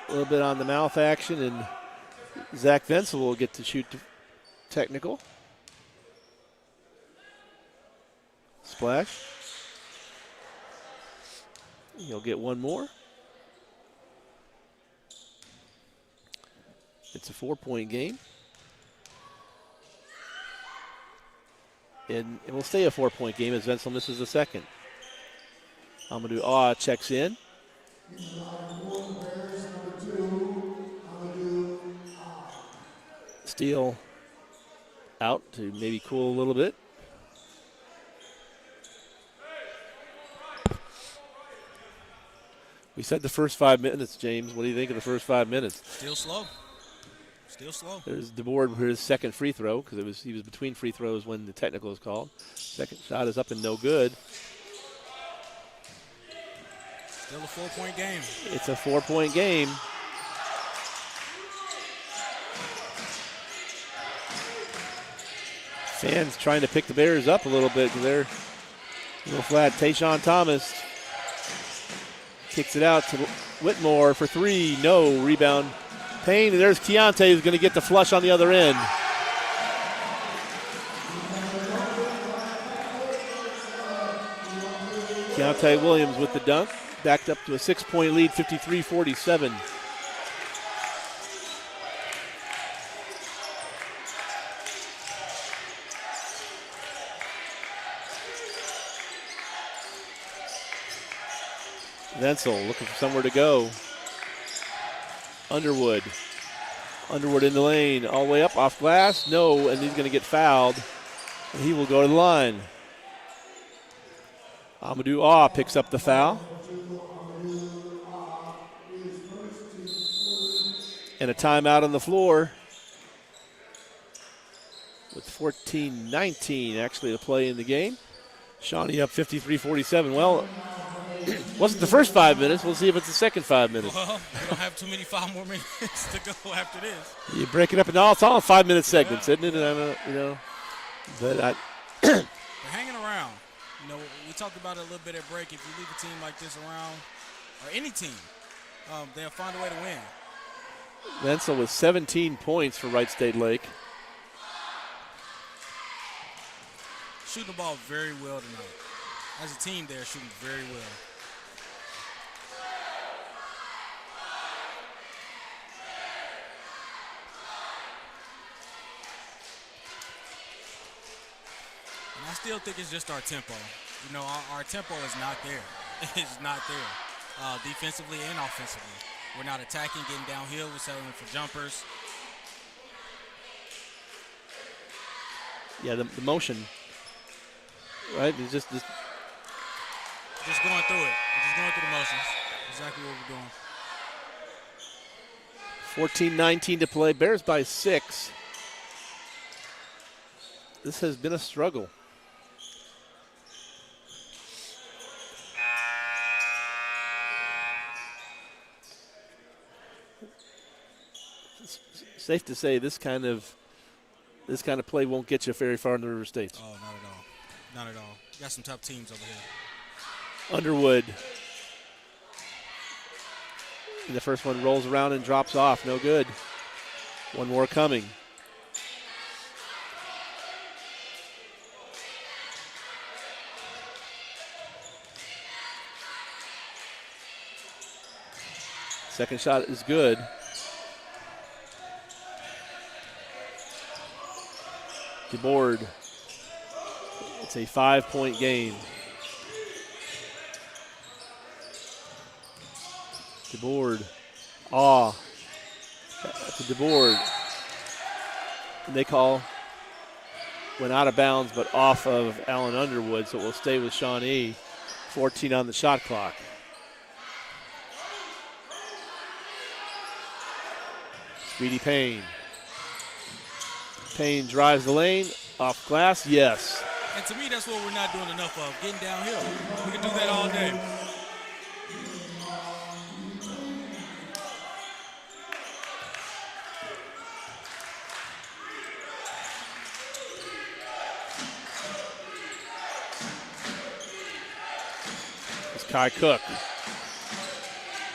a little bit on the mouth action, and Zach Venzel will get to shoot technical. Splash. He'll get one more. It's a 4-point game. And it will stay a 4-point game as Venzel misses the second. Amadou checks in. Steele out to maybe cool a little bit. We said the first 5 minutes, James. What do you think of the first 5 minutes? Still slow. Still slow. There's DeBoard for his second free throw because he was between free throws when the technical was called. Second shot is up and no good. Still a 4-point game. It's a 4-point game. Fans trying to pick the Bears up a little bit because they're a little flat. Tayshawn Thomas kicks it out to Whitmore for 3. No. Rebound. Payne. And there's Keontae who's going to get the flush on the other end. Keontae Williams with the dunk. Backed up to a 6-point lead, 53-47. Wenzel looking for somewhere to go. Underwood. Underwood in the lane, all the way up, off glass. No, and he's going to get fouled. And he will go to the line. Amadou Aw picks up the foul. And a timeout on the floor with 14-19 actually to play in the game. Shawnee up 53-47. Well, wasn't the first 5 minutes. We'll see if it's the second 5 minutes. Well, we don't have too many 5 more minutes to go after this. You break it up, and it's all 5 minute segments, isn't it? But they're hanging around. We talked about it a little bit at break. If you leave a team like this around, or any team, they'll find a way to win. Wenzel with 17 points for Wright State Lake. Shooting the ball very well tonight. As a team, they're shooting very well. And I still think it's just our tempo. Our tempo is not there. It's not there. Defensively and offensively. We're not attacking, getting downhill. We're settling for jumpers. Yeah, the motion, right? It's just going through it. We're just going through the motions. Exactly what we're doing. 14-19 to play. Bears by 6. This has been a struggle. It's safe to say this kind of play won't get you very far in the River States. Oh, not at all. Not at all. You got some tough teams over here. Underwood. And the first one rolls around and drops off. No good. One more coming. Second shot is good. DeBoard. It's a 5-point game. DeBoard. To DeBoard. And they went out of bounds, but off of Allen Underwood, so it will stay with Shawnee. 14 on the shot clock. Speedy Payne. Payne drives the lane, off glass, yes. And to me, that's what we're not doing enough of, getting downhill. We can do that all day. It's Kai Cook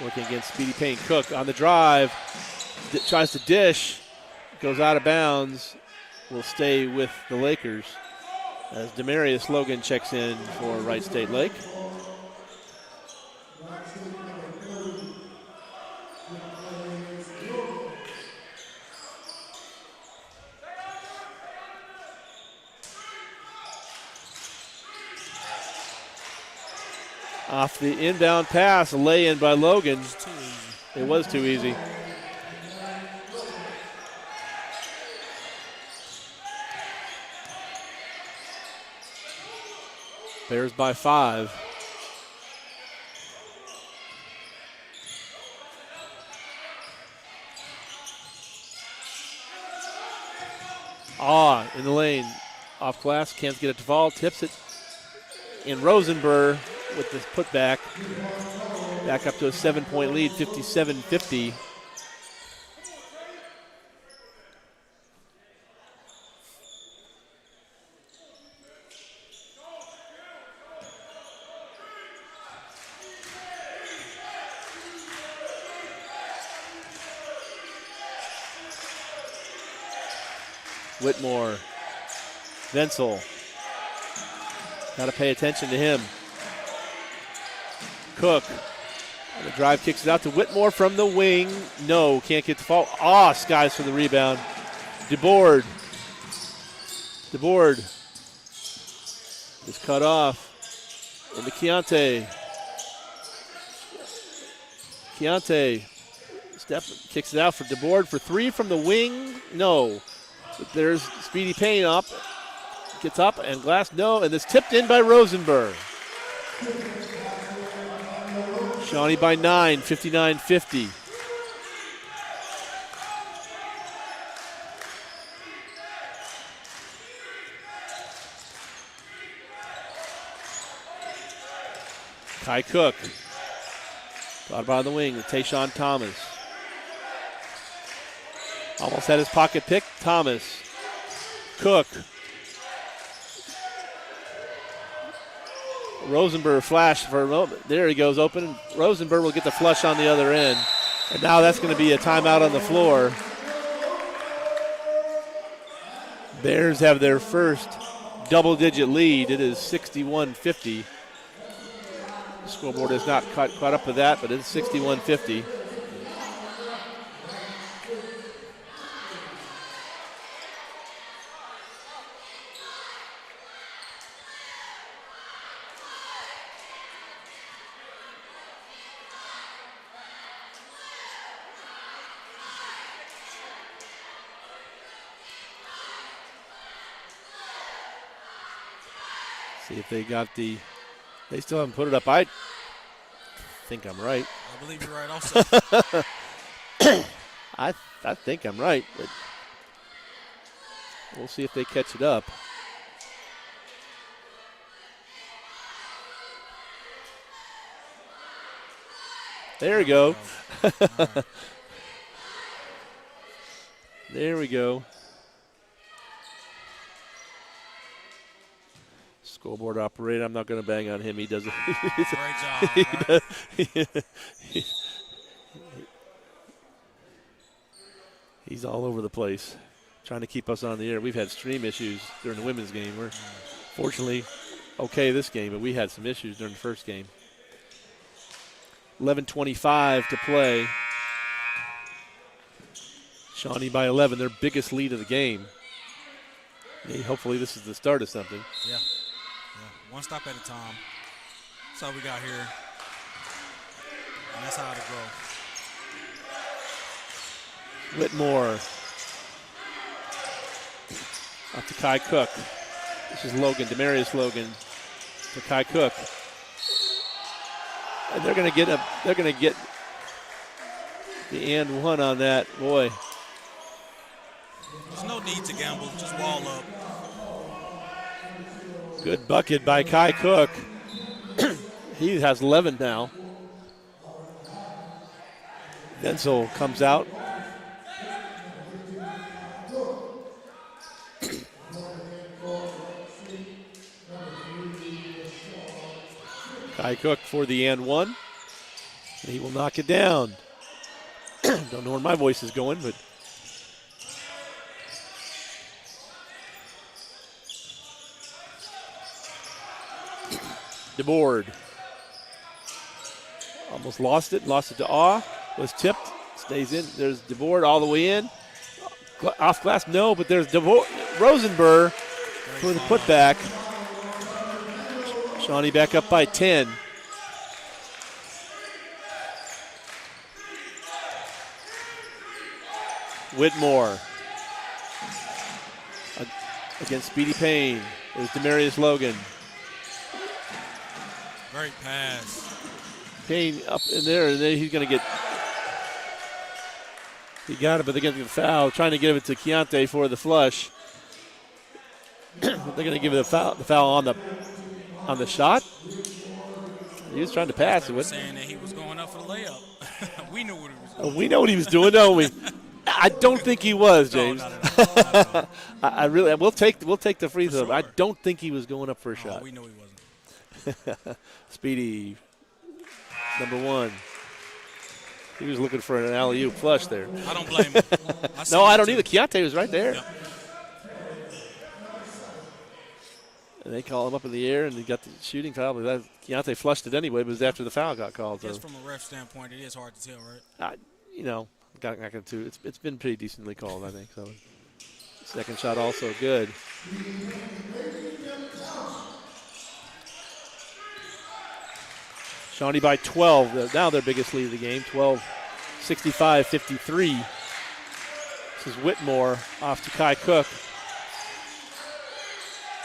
working against Speedy Payne. Cook on the drive, tries to dish, goes out of bounds, will stay with the Lakers as Demarius Logan checks in for Wright State Lake. Off the inbound pass, a lay-in by Logan. It was too easy. Bears by 5. In the lane. Off glass, can't get it to fall, tips it. And Rosenberg with this putback. Back up to a 7-point lead, 57-50. Whitmore. Wenzel. Got to pay attention to him. Cook. The drive kicks it out to Whitmore from the wing. No, can't get the fall. Skies for the rebound. DeBoard is cut off. Into Keontae. Keontae kicks it out for DeBoard for three from the wing. No. But there's Speedy Payne up. Gets up and glass, no. And it's tipped in by Rosenberg. Shawnee by 9, 59-50. Kai Cook. Got by the wing with Tayshawn Thomas. Almost had his pocket pick. Thomas. Cook. Rosenberg flash for a moment. There he goes open. Rosenberg will get the flush on the other end. And now that's going to be a timeout on the floor. Bears have their first double-digit lead. It is 61-50. The scoreboard has not caught up with that, but it's 61-50. See if they got the. They still haven't put it up. I think I'm right. I believe you're right also. I think I'm right, but we'll see if they catch it up. There we go. Right. There we go. Scoreboard operator. I'm not going to bang on him. He does it. Great job. He's all over the place, trying to keep us on the air. We've had stream issues during the women's game. We're fortunately okay this game, but we had some issues during the first game. 11:25 to play. Shawnee by 11, their biggest lead of the game. Hey, hopefully this is the start of something. Yeah. One stop at a time. That's all we got here. And that's how it'll go. Whitmore. Up to Kai Cook. This is Logan, Demarius Logan to Kai Cook. And they're going to get the and one on that. Boy. There's no need to gamble. Just wall up. Good bucket by Kai Cook. He has 11 now. Denzel comes out. Kai Cook for the and one. And he will knock it down. Don't know where my voice is going, but DeBoard. Almost lost it to Awe. Was tipped, stays in. There's DeBoard all the way in. Off glass, no, but there's Rosenberg for the putback. Shawnee back up by 10. Whitmore against Speedy Payne. There's Demarius Logan. Great pass. Payne up in there, and then he's going to get. He got it, but they're going to get the foul. Trying to give it to Keontae for the flush. They're going to give it the foul on the shot. He was trying to pass it. Saying that he was going up for the layup. We knew what he was doing. We know what he was doing, don't we? I don't think he was, James. No, not at all. I really. We'll take the free throw. Sure. I don't think he was going up for a shot. We know he wasn't. Speedy, number one. He was looking for an alley-oop flush there. I don't blame him. No, I don't either. Keontae was right there. Yep. And they call him up in the air, and he got the shooting foul. But Keontae flushed it anyway, but it was after the foul got called. Just so. from a ref standpoint, it is hard to tell, right? It's been pretty decently called, I think. So, second shot also good. Shawnee by 12. Now their biggest lead of the game, 65-53. This is Whitmore off to Kai Cook.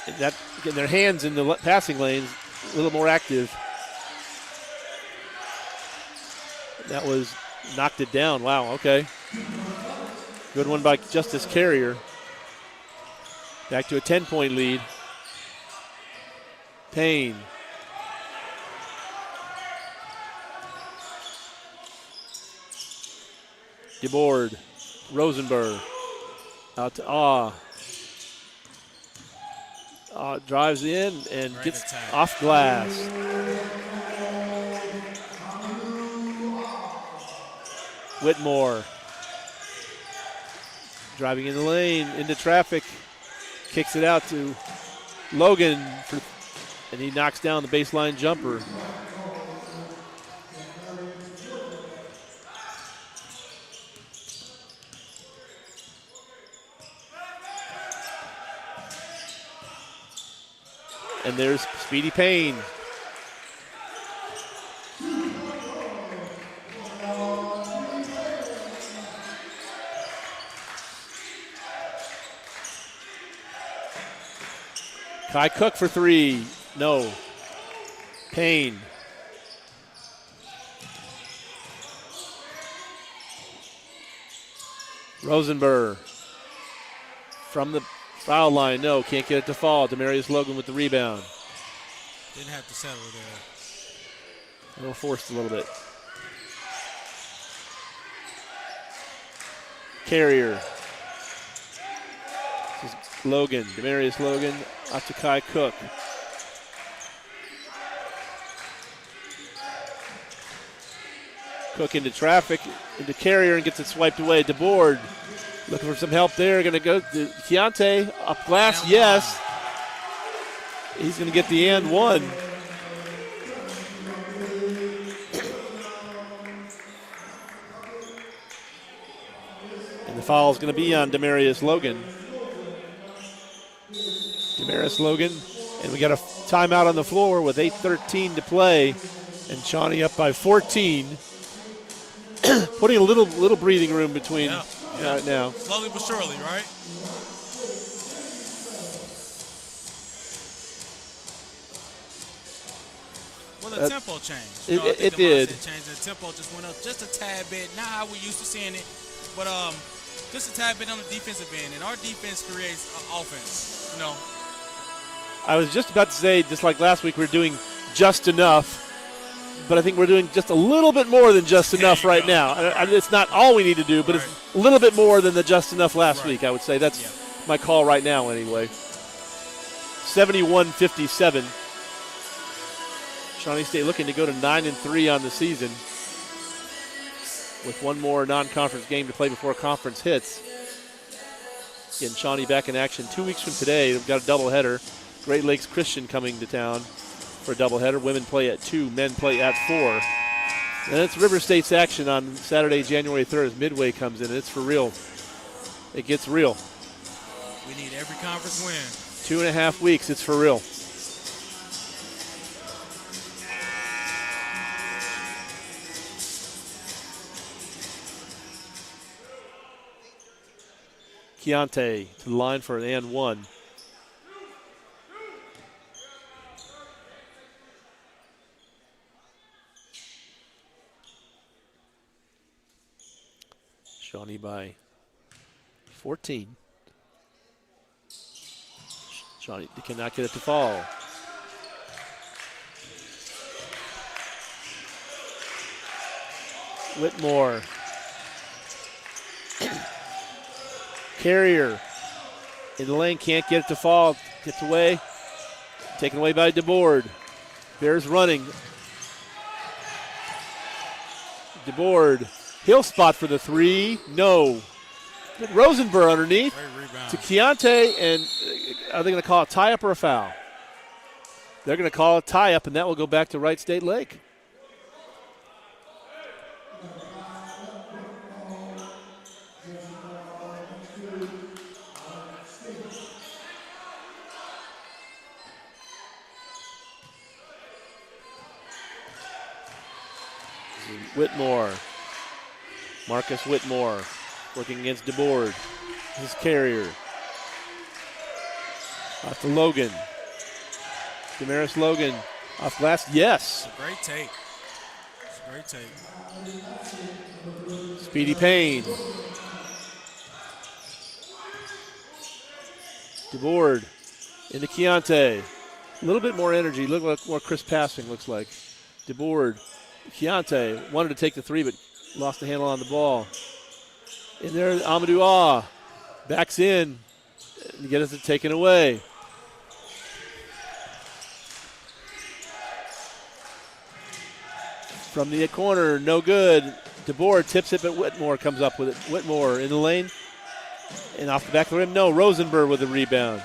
And that, getting their hands in the passing lanes, a little more active. That was knocked it down. Wow, okay. Good one by Justice Carrier. Back to a 10-point lead. Payne. DeBoard. Rosenberg. Out to drives in and Great gets attack. off glass. Whitmore. Driving in the lane, into traffic. Kicks it out to Logan, and he knocks down the baseline jumper. And there's Speedy Payne. Kai Cook for three. No. Payne. Rosenberg. From the foul line. No, can't get it to fall. Demarius Logan with the rebound. Didn't have to settle there. A little forced a little bit. Carrier. This is Logan, Demarius Logan, out to Kai Cook. Cook into traffic, into Carrier, and gets it swiped away. DeBoard looking for some help there. Going to go to Keontae, up glass, yes. He's going to get the and one. And the foul is going to be on Demarius Logan. Demarius Logan, and we got a timeout on the floor with 8:13 to play, and Shawnee up by 14. Putting a little breathing room between now. Slowly but surely, right? Well, the tempo changed. It did. It changed. The tempo just went up just a tad bit. Not how we used to seeing it, but just a tad bit on the defensive end. And our defense creates offense, you know. I was just about to say, just like last week, we're doing just enough. But I think we're doing just a little bit more than just enough right now. It's not all we need to do, but it's a little bit more than the just enough last week, I would say. That's my call right now anyway. 71-57. Shawnee State looking to go to 9-3 on the season with one more non-conference game to play before conference hits. Getting Shawnee back in action 2 weeks from today. We've got a doubleheader. Great Lakes Christian coming to town for a doubleheader. Women play at 2, men play at 4. And it's River State's action on Saturday, January 3rd as Midway comes in. And it's for real. It gets real. We need every conference win. 2.5 weeks, it's for real. Keontae to the line for an and one. Shawnee by 14. Shawnee cannot get it to fall. Whitmore. Carrier in the lane, can't get it to fall. Gets away. Taken away by DeBoard. Bears running. DeBoard. He'll spot for the three. No. Rosenberg underneath to Keontae, and are they going to call a tie-up or a foul? They're going to call a tie-up, and that will go back to Wright State Lake. Whitmore. Marcus Whitmore working against DeBoard. His carrier. Off to Logan. Damaris Logan off glass. Yes. It's a great take. It's a great take. Speedy Payne. DeBoard into Keontae. A little bit more energy. Look like more crisp passing, looks like. DeBoard. Keontae wanted to take the three, but lost the handle on the ball. In there, Amadou Ah backs in and gets it taken away. From the corner, no good. DeBoard tips it, but Whitmore comes up with it. Whitmore in the lane. And off the back of the rim, no. Rosenberg with the rebound.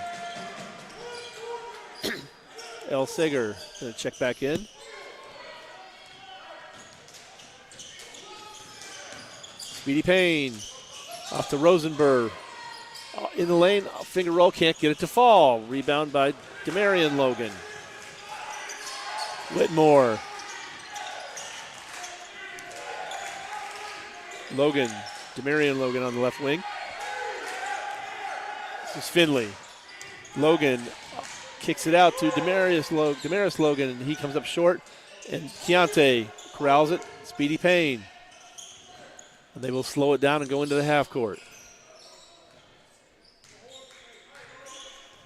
El Seger going to check back in. Speedy Payne off to Rosenberg. In the lane, finger roll, can't get it to fall. Rebound by Demarion Logan. Whitmore. Logan, Demarion Logan on the left wing. This is Finley. Logan kicks it out to Damaris Logan, and he comes up short. And Keontae corrals it. Speedy Payne. And they will slow it down and go into the half court.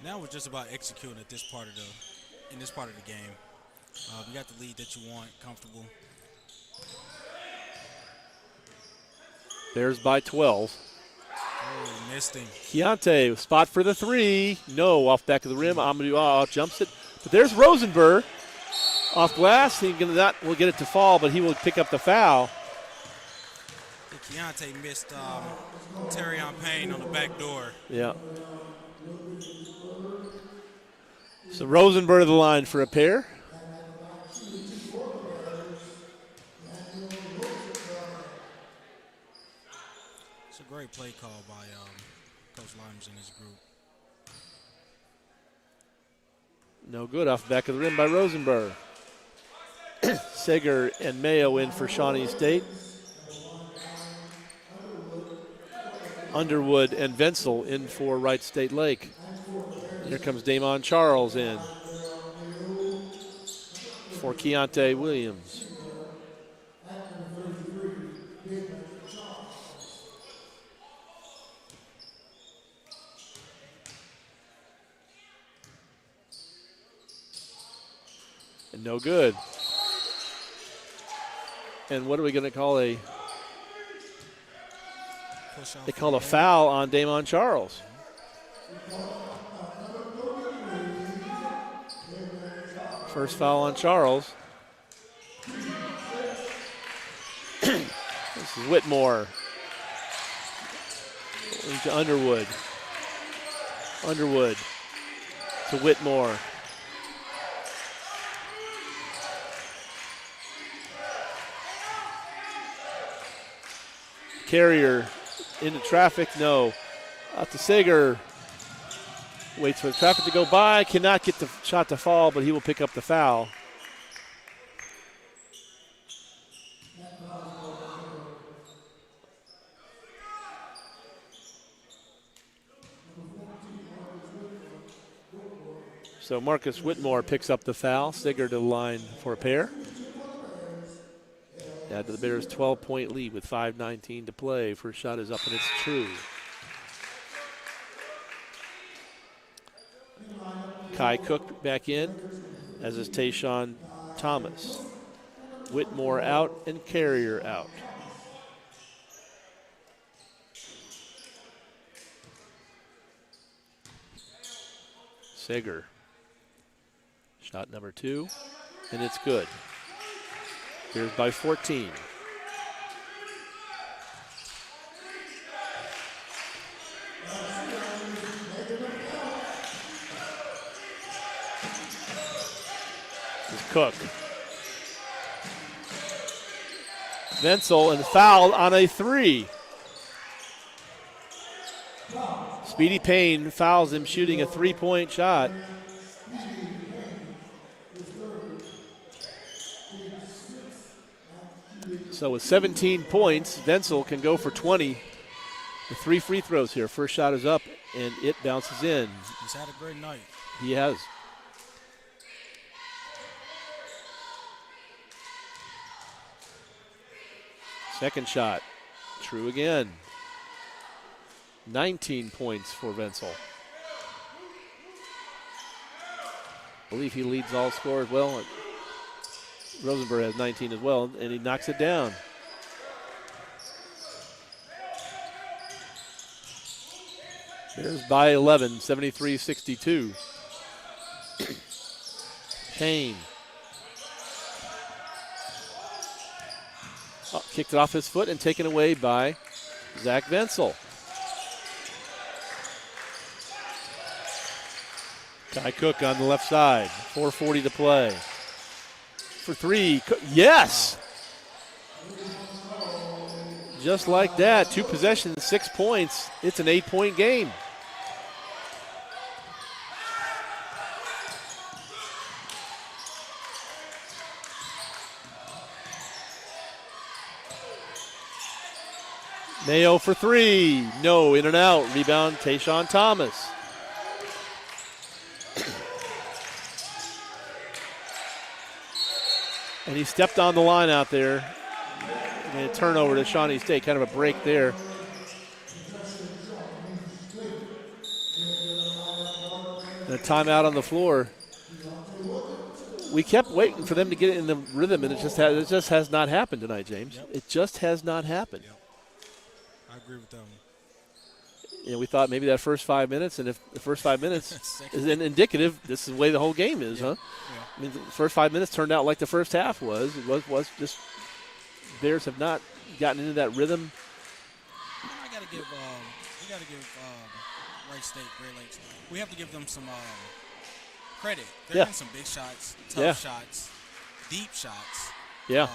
Now we're just about executing in this part of the game. We got the lead that you want, comfortable. Bears by 12. Oh, missed him. Keontae, spot for the three. No, off back of the rim. Amadou Ah jumps it. But there's Rosenberg off glass. He will get it to fall, but he will pick up the foul. Keontae missed Terrion Payne on the back door. Yeah. So Rosenberg to the line for a pair. It's a great play call by Coach Limers and his group. No good, off the back of the rim by Rosenberg. Seger and Mayo in for Shawnee State. Underwood and Venzel in for Wright State Lake. Here comes Damon Charles in for Keontae Williams. And no good. And what are we going to call a... They call a foul on Damon Charles. First foul on Charles. This is Whitmore. Into Underwood. Underwood to Whitmore. Carrier into traffic, no. Out to Sager. Waits for the traffic to go by. Cannot get the shot to fall, but he will pick up the foul. So Marcus Whitmore picks up the foul. Sager to the line for a pair. Add to the Bears' 12-point lead with 5:19 to play. First shot is up and it's true. Kai Cook back in, as is Tayshawn Thomas. Whitmore out and Carrier out. Sager. Shot number 2, and it's good. Bears by 14. This is Cook. Venzel and fouled on a 3. Speedy Payne fouls him shooting a 3-point shot. So with 17 points, Wenzel can go for 20 with 3 free throws here. First shot is up, and it bounces in. He's had a great night. He has. Second shot, true again. 19 points for Wenzel. I believe he leads all scorers. Well, Rosenberg has 19 as well, and he knocks it down. There's by 11, 73-62. Payne. Oh, kicked it off his foot and taken away by Zach Wenzel. Kai Cook on the left side. 4:40 to play. For 3. Yes! Just like that. 2 possessions, 6 points. It's an 8-point game. Mayo for 3. No, in and out. Rebound, Tayshawn Thomas. And he stepped on the line out there. And a turnover to Shawnee State. Kind of a break there. And a timeout on the floor. We kept waiting for them to get in the rhythm, and it just has not happened tonight, James. Yep. It just has not happened. Yep. I agree with that one. You know, we thought maybe that first 5 minutes, and if the first 5 minutes is indicative, this is the way the whole game is, huh? Yeah. I mean, the first 5 minutes turned out like the first half was. It was just Bears have not gotten into that rhythm. We got to give Wright State, Great Lakes. We have to give them some credit. They're in some big shots, tough shots, deep shots. Yeah.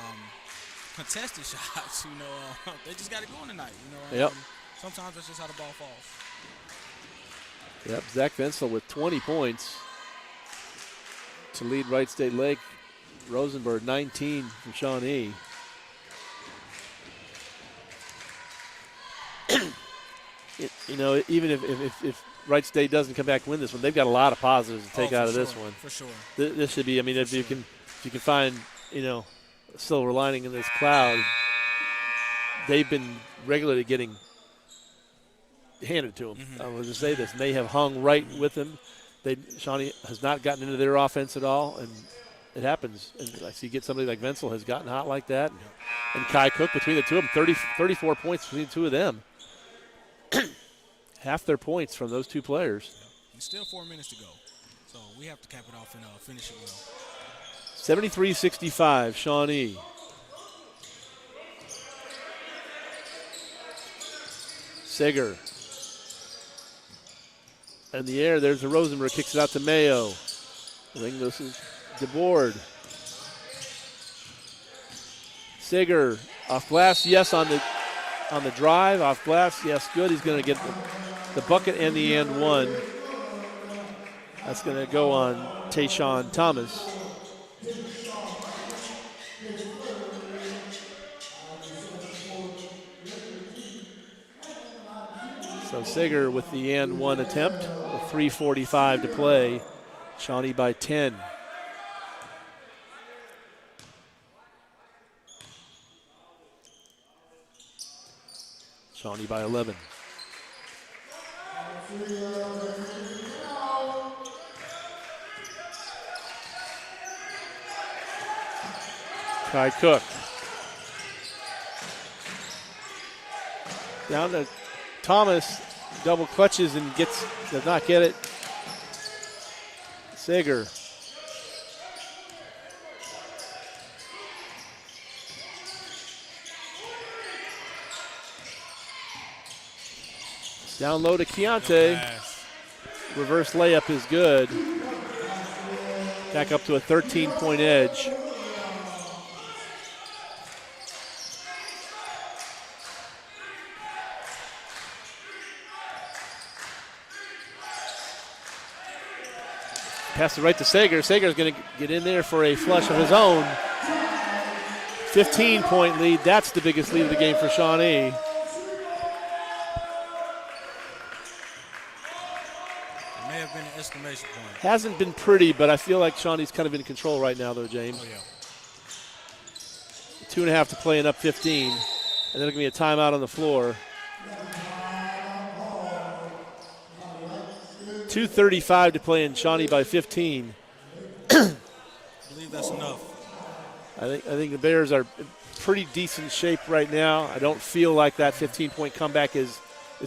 Contested shots. They just got it going tonight. Yep. Sometimes that's just how the ball falls. Yep, Zach Wenzel with 20 points to lead Wright State Lake. Rosenberg, 19 from Shawnee. Even if Wright State doesn't come back and win this one, they've got a lot of positives to take out of this one. For sure. This should be, if you can find, a silver lining in this cloud, they've been regularly getting handed to them. Mm-hmm. I was to say this, and they have hung right with them. Shawnee has not gotten into their offense at all, and it happens. And I see somebody like Wenzel has gotten hot like that, and Kai Cook between the two of them, 34 points between the two of them. Half their points from those two players. And still 4 minutes to go, so we have to cap it off and finish it well. 73-65, Shawnee. Seger. In the air, there's the Rosenberg, kicks it out to Mayo. I think this is DeBoard. Seger, off glass, yes, on the drive, off glass, yes, good. He's going to get the bucket and the and one. That's going to go on Tayshawn Thomas. So Seger with the and one attempt with 3:45 to play. Shawnee by 10. Shawnee by 11. Kai Cook. Down to Thomas, double clutches and does not get it. Seger. Down low to Keontae. Reverse layup is good. Back up to a 13-point edge. Pass it right to Seger. Seger's going to get in there for a flush of his own. 15-point lead. That's the biggest lead of the game for Shawnee. It may have been an exclamation point. Hasn't been pretty, but I feel like Shawnee's kind of in control right now, though, James. Oh, yeah. 2.5 to play and up 15. And then it'll be a timeout on the floor. 2:35 to play and Shawnee by 15. I believe that's enough. I think the Bears are in pretty decent shape right now. I don't feel like that 15-point comeback is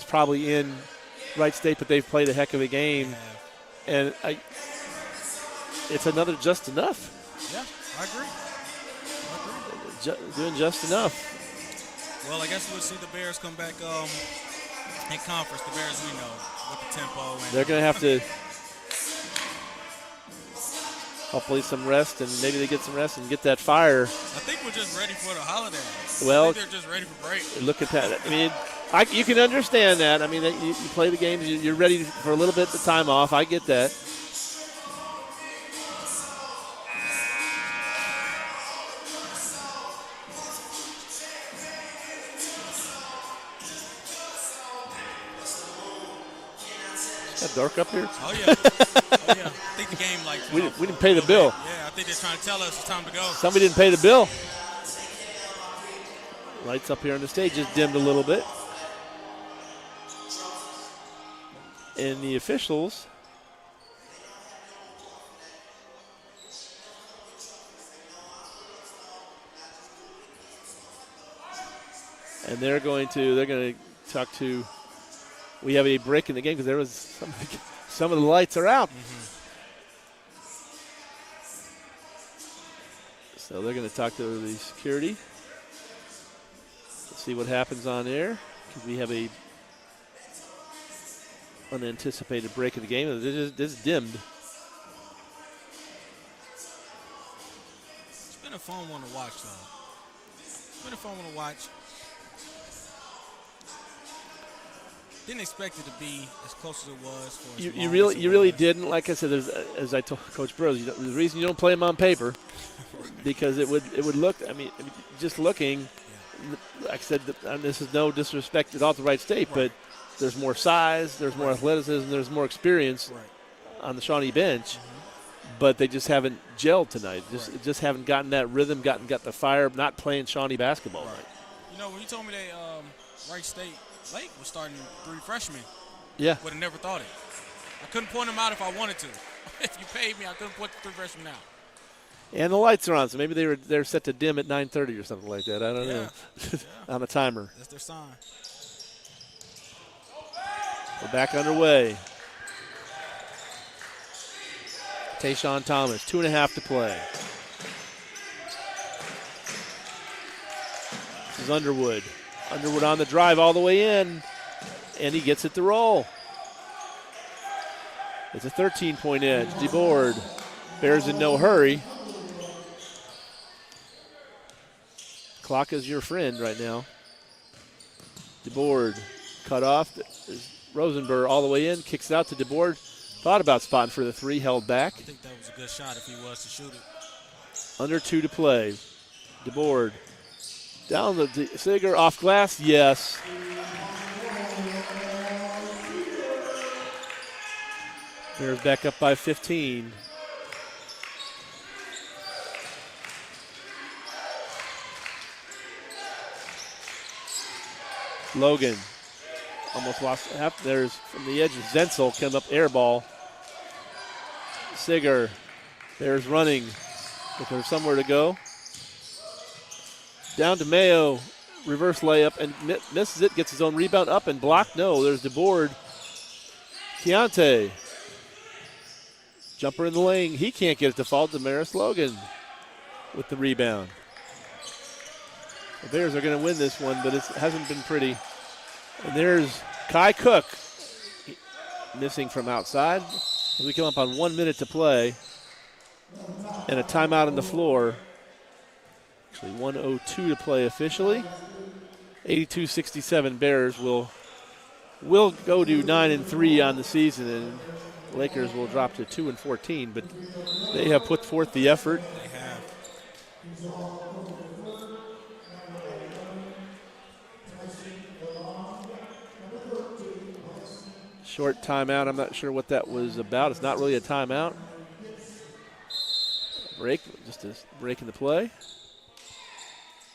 probably in Wright State, but they've played a heck of a game. And it's another just enough. Yeah, I agree. Doing just enough. Well, I guess we'll see the Bears come back in conference. The Bears we know with the tempo. And they're going to have to hopefully some rest, and maybe they get some rest and get that fire. I think we're just ready for the holidays. Well, I think they're just ready for break. Look at that. I mean, you can understand that. I mean, you play the games, you're ready for a little bit of time off. I get that. Is that dark up here? Oh, yeah. Oh, yeah. I think the game, we didn't pay the bill. Yeah, I think they're trying to tell us it's time to go. Somebody didn't pay the bill. Lights up here on the stage just dimmed a little bit. And the officials and they're going to talk to. We have a break in the game because there was some of the lights are out. Mm-hmm. So they're going to talk to the security. Let's see what happens on there because we have a unanticipated break in the game. This dimmed. It's been a fun one to watch, though. It's been a fun one to watch. Didn't expect it to be as close as it was. For You really didn't. Like I said, as I told Coach Burrows, the reason you don't play them on paper because it would look. I mean, just looking. Like I said, and this is no disrespect at all to Wright State, but there's more size, there's more athleticism, there's more experience on the Shawnee bench. But they just haven't gelled tonight. Just haven't gotten that rhythm, got the fire. Not playing Shawnee basketball. Right. You know, when you told me that Wright State Lake was starting 3 freshmen. Yeah. Would have never thought it. I couldn't point them out if I wanted to. If you paid me, I couldn't point the 3 freshmen out. And the lights are on, so maybe they're set to dim at 9:30 or something like that. I don't know. On a timer. That's their sign. We're back underway. Tayshawn Thomas, 2.5 to play. This is Underwood. Underwood on the drive all the way in, and he gets it to roll. It's a 13-point edge. DeBoard. Bears in no hurry. Clock is your friend right now. DeBoard cut off. Rosenberg all the way in, kicks it out to DeBoard. Thought about spotting for the 3, held back. I think that was a good shot if he was to shoot it. Under 2 to play. DeBoard. Down the Seger, off glass, yes. Bears back up by 15. Logan almost lost half. There's from the edge of Zenzel, came up air ball. Seger, Bears running, looking for somewhere to go. Down to Mayo, reverse layup, and misses it, gets his own rebound up and blocked. No, there's DeBoard. Keontae. Jumper in the lane. He can't get it to fall. Damaris Logan with the rebound. The Bears are going to win this one, but it hasn't been pretty. And there's Kai Cook missing from outside. We come up on 1 minute to play and a timeout on the floor. Actually, 1:02 to play officially. 82-67 Bears will go to 9-3 on the season, and Lakers will drop to 2-14. But they have put forth the effort. They have. Short timeout. I'm not sure what that was about. It's not really a timeout. Break, just a break in the play.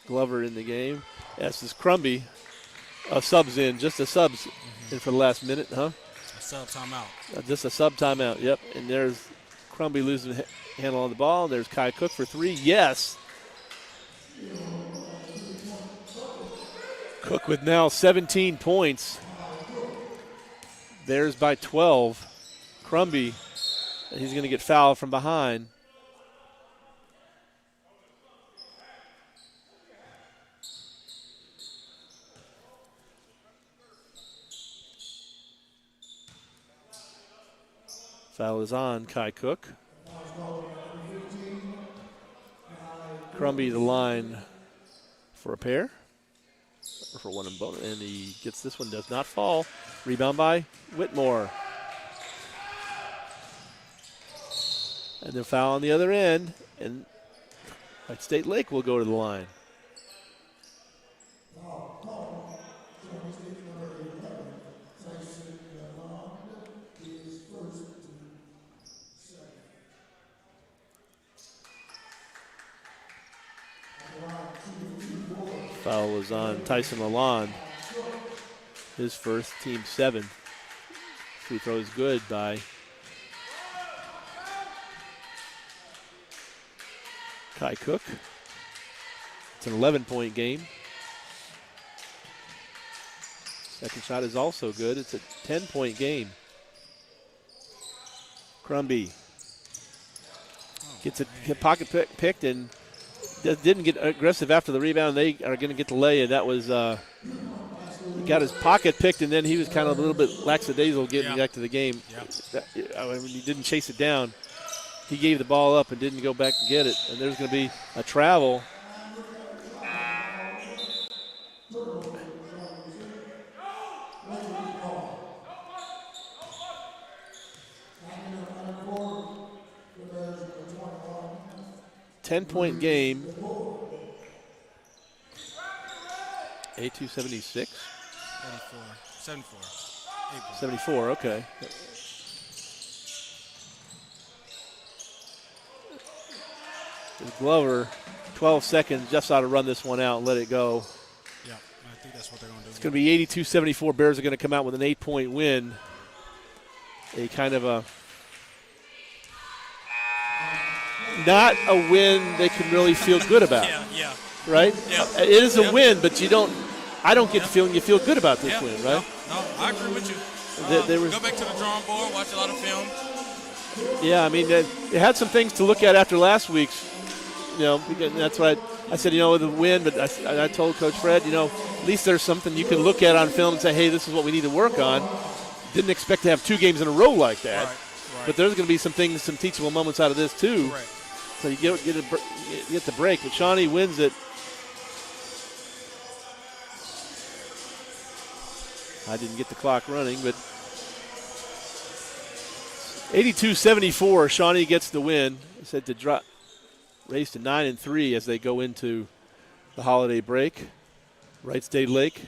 Glover in the game. Yes, this is Crumby. Subs in, just a subs in for the last minute, huh? A sub timeout. Just a sub timeout, yep. And there's Crumby losing handle on the ball. There's Kai Cook for three. Yes. Cook with now 17 points. Bears by 12. Crumby, he's going to get fouled from behind. Foul is on Kai Cook. Crumby the line for a pair. Or for one and both. And he gets this one, does not fall. Rebound by Whitmore. And then foul on the other end. And Wright State Lake will go to the line. Foul was on Tyson Lalonde. His first, team 7. Free throw is good by Kai Cook. It's an 11-point game. Second shot is also good. It's a 10-point game. Crumby gets a pocket picked and didn't get aggressive after the rebound. They are going to get the lay, and that was he got his pocket picked, and then he was kind of a little bit lackadaisical getting back to the game. He didn't chase it down. He gave the ball up and didn't go back and get it, and there's going to be a travel. Ten-point game. A2 76? 74. 74, okay. Glover, 12 seconds, just ought to run this one out and let it go. Yeah, I think that's what they're going to do. It's going to be 82-74. Bears are going to come out with an 8-point win. A kind of a not a win they can really feel good about. Yeah. Right? Yeah. It is a win, but I don't get the feeling you feel good about this win, right? No, I agree with you. Go back to the drawing board, watch a lot of film. Yeah, I mean, they had some things to look at after last week's, because that's why I said, the win, but I told Coach Fred, at least there's something you can look at on film and say, hey, this is what we need to work on. Didn't expect to have 2 games in a row like that. Right. But there's going to be some things, some teachable moments out of this, too. Right. So you get the break. But Shawnee wins it. I didn't get the clock running, but 82-74, Shawnee gets the win. I said to drop, raise to 9-3 as they go into the holiday break. Wright State Lake.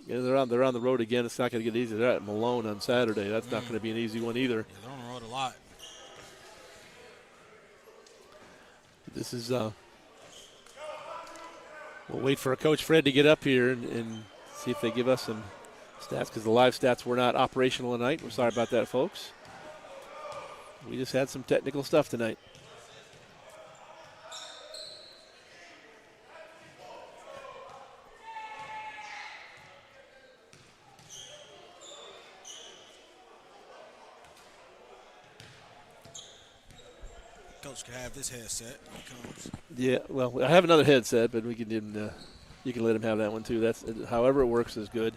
Yeah, they're on the road again. It's not going to get easy. They're at Malone on Saturday. That's not going to be an easy one either. Yeah, they're on the road a lot. This is we'll wait for Coach Fred to get up here and see if they give us some stats, because the live stats were not operational tonight. We're sorry about that, folks. We just had some technical stuff tonight. Coach can have this headset when he comes. Yeah, well, I have another headset, but we can you can let him have that one too. That's however it works is good.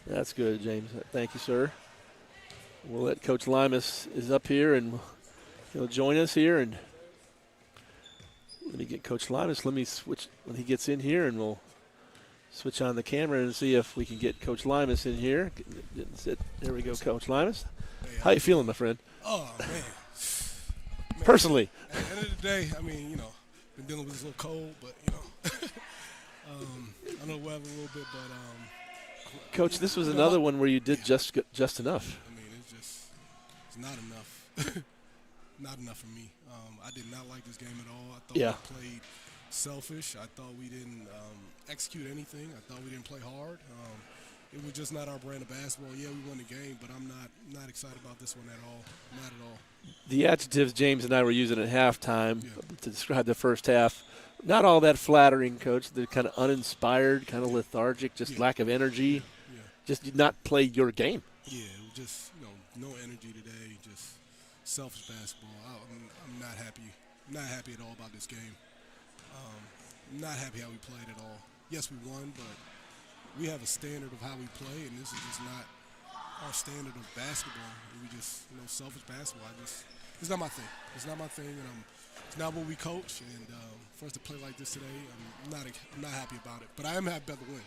That's good, James. Thank you, sir. We'll let Coach Limas is up here, and he'll join us here. And let me get Coach Limas. Let me switch when he gets in here, and we'll switch on the camera and see if we can get Coach Limas in here. There we go, Coach Limas. How you feeling, my friend? Oh, man. personally. At the end of the day, I mean, been dealing with this little cold, but I know the weather a little bit, but Coach, this was another one where you did just enough. I mean, it's not enough. Not enough for me. I did not like this game at all. I thought we played selfish. I thought we didn't execute anything. I thought we didn't play hard. It was just not our brand of basketball. Yeah, we won the game, but I'm not excited about this one at all. Not at all. The adjectives James and I were using at halftime to describe the first half, not all that flattering, Coach. They're kind of uninspired, kind of lethargic, just lack of energy. Yeah. Just did not play your game. Yeah, it was just no energy today. Just selfish basketball. I'm not happy. I'm not happy at all about this game. I'm not happy how we played at all. Yes, we won, but we have a standard of how we play, and this is just not our standard of basketball. We just, selfish basketball. It's not my thing. It's not my thing, and it's not what we coach. And for us to play like this today, I'm not happy about it. But I am happy about the win.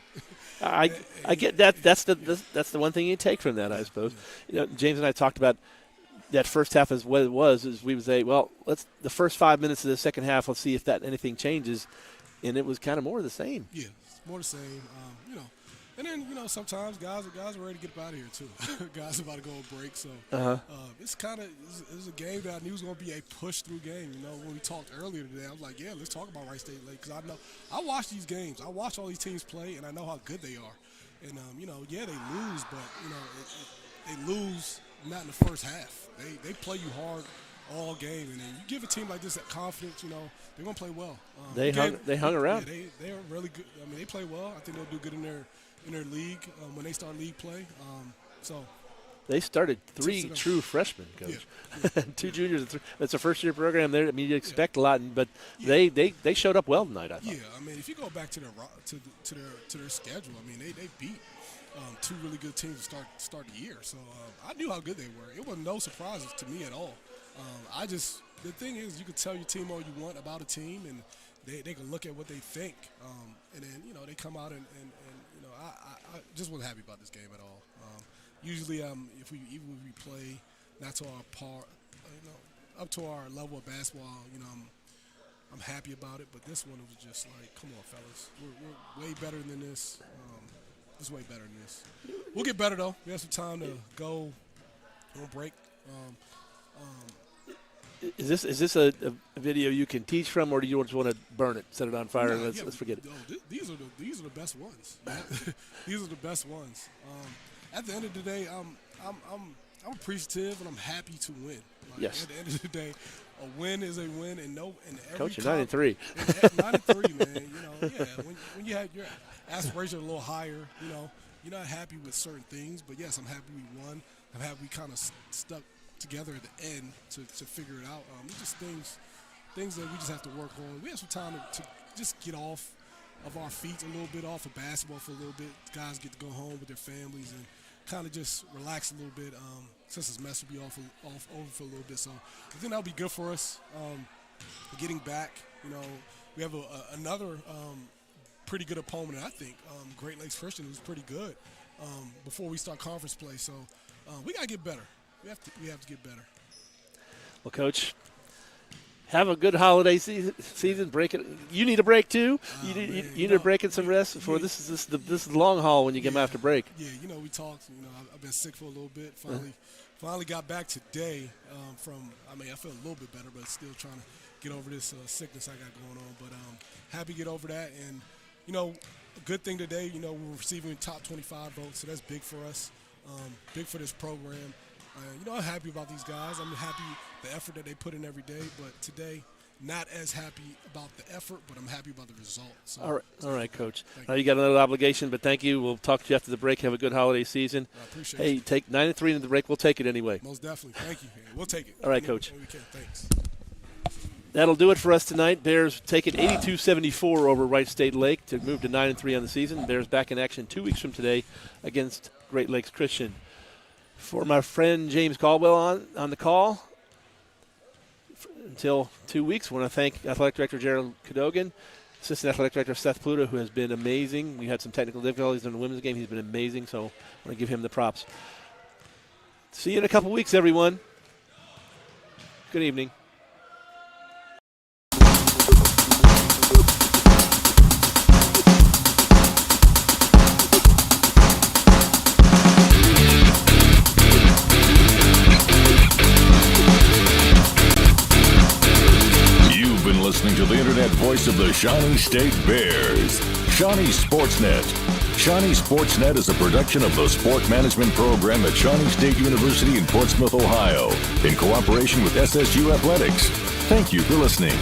I get that. That's the one thing you take from that, I suppose. James and I talked about that first half as what it was. Is we would say, well, the first 5 minutes of the second half, let's see if anything changes, and it was kind of more of the same. Yeah, it's more the same. And then, sometimes guys are ready to get up out of here, too. Guys are about to go on break. So it's a game that I knew was going to be a push-through game. When we talked earlier today, I was like, yeah, let's talk about Wright State Lake. Because I watch these games. I watch all these teams play, and I know how good they are. And, they lose, but, they lose not in the first half. They play you hard all game. And then you give a team like this that confidence, they're going to play well. They hung around. Yeah, they're really good. I mean, they play well. I think they'll do good in their league when they start league play. They started 3 true freshmen, Coach. Yeah. 2 juniors. And 3. It's a first-year program there. I mean, you expect a lot, but they showed up well tonight, I thought. Yeah, I mean, if you go back to their schedule, I mean, they beat 2 really good teams to start the year. So I knew how good they were. It was no surprises to me at all. The thing is, you can tell your team all you want about a team, and they can look at what they think, and then they come out and I just wasn't happy about this game at all. Usually, even if we play not to our par, up to our level of basketball, I'm happy about it. But this one was just like, come on, fellas, we're way better than this. It's way better than this. We'll get better though. We have some time to go on break. Is this a video you can teach from, or do you just want to burn it, set it on fire, and let's forget it? These are the best ones. These are the best ones. At the end of the day, I'm appreciative and I'm happy to win. Yes. At the end of the day, a win is a win, and every Coach, you're 9-3. 9-3, man. When you have your aspiration a little higher, you're not happy with certain things. But yes, I'm happy we won. I'm happy we kind of stuck together at the end to figure it out. It's just things that we just have to work on. We have some time to just get off of our feet a little bit, off of basketball for a little bit. Guys get to go home with their families and kind of just relax a little bit since this mess will be off over for a little bit. So I think that'll be good for us. Getting back, we have another pretty good opponent, I think. Great Lakes Christian, who's pretty good before we start conference play. So we got to get better. We have to get better. Well, Coach, have a good holiday season. Break it. You need a break too. You need a break and some rest before this is the long haul when you get after break. Yeah, we talked. I've been sick for a little bit. Finally got back today. I feel a little bit better, but still trying to get over this sickness I got going on. But happy to get over that. And a good thing today. We're receiving top 25 votes, so that's big for us. Big for this program. I'm happy about these guys. I'm happy the effort that they put in every day. But today, not as happy about the effort, but I'm happy about the result. So, all right, Coach. Now you got another obligation, but thank you. We'll talk to you after the break. Have a good holiday season. I appreciate it. Take 9-3 into the break. We'll take it anyway. Most definitely. Thank you. We'll take it. All right, Coach. We can. Thanks. That'll do it for us tonight. Bears take it 82-74 over Wright State Lake to move to 9-3 on the season. Bears back in action 2 weeks from today against Great Lakes Christian. For my friend James Caldwell on the call, until 2 weeks, I want to thank Athletic Director Gerald Cadogan, Assistant Athletic Director Seth Pluta, who has been amazing. We had some technical difficulties in the women's game. He's been amazing, so I want to give him the props. See you in a couple weeks, everyone. Good evening. listening to the internet voice of the Shawnee State Bears, Shawnee Sportsnet. Shawnee Sportsnet is a production of the Sport Management Program at Shawnee State University in Portsmouth, Ohio, in cooperation with SSU Athletics. Thank you for listening.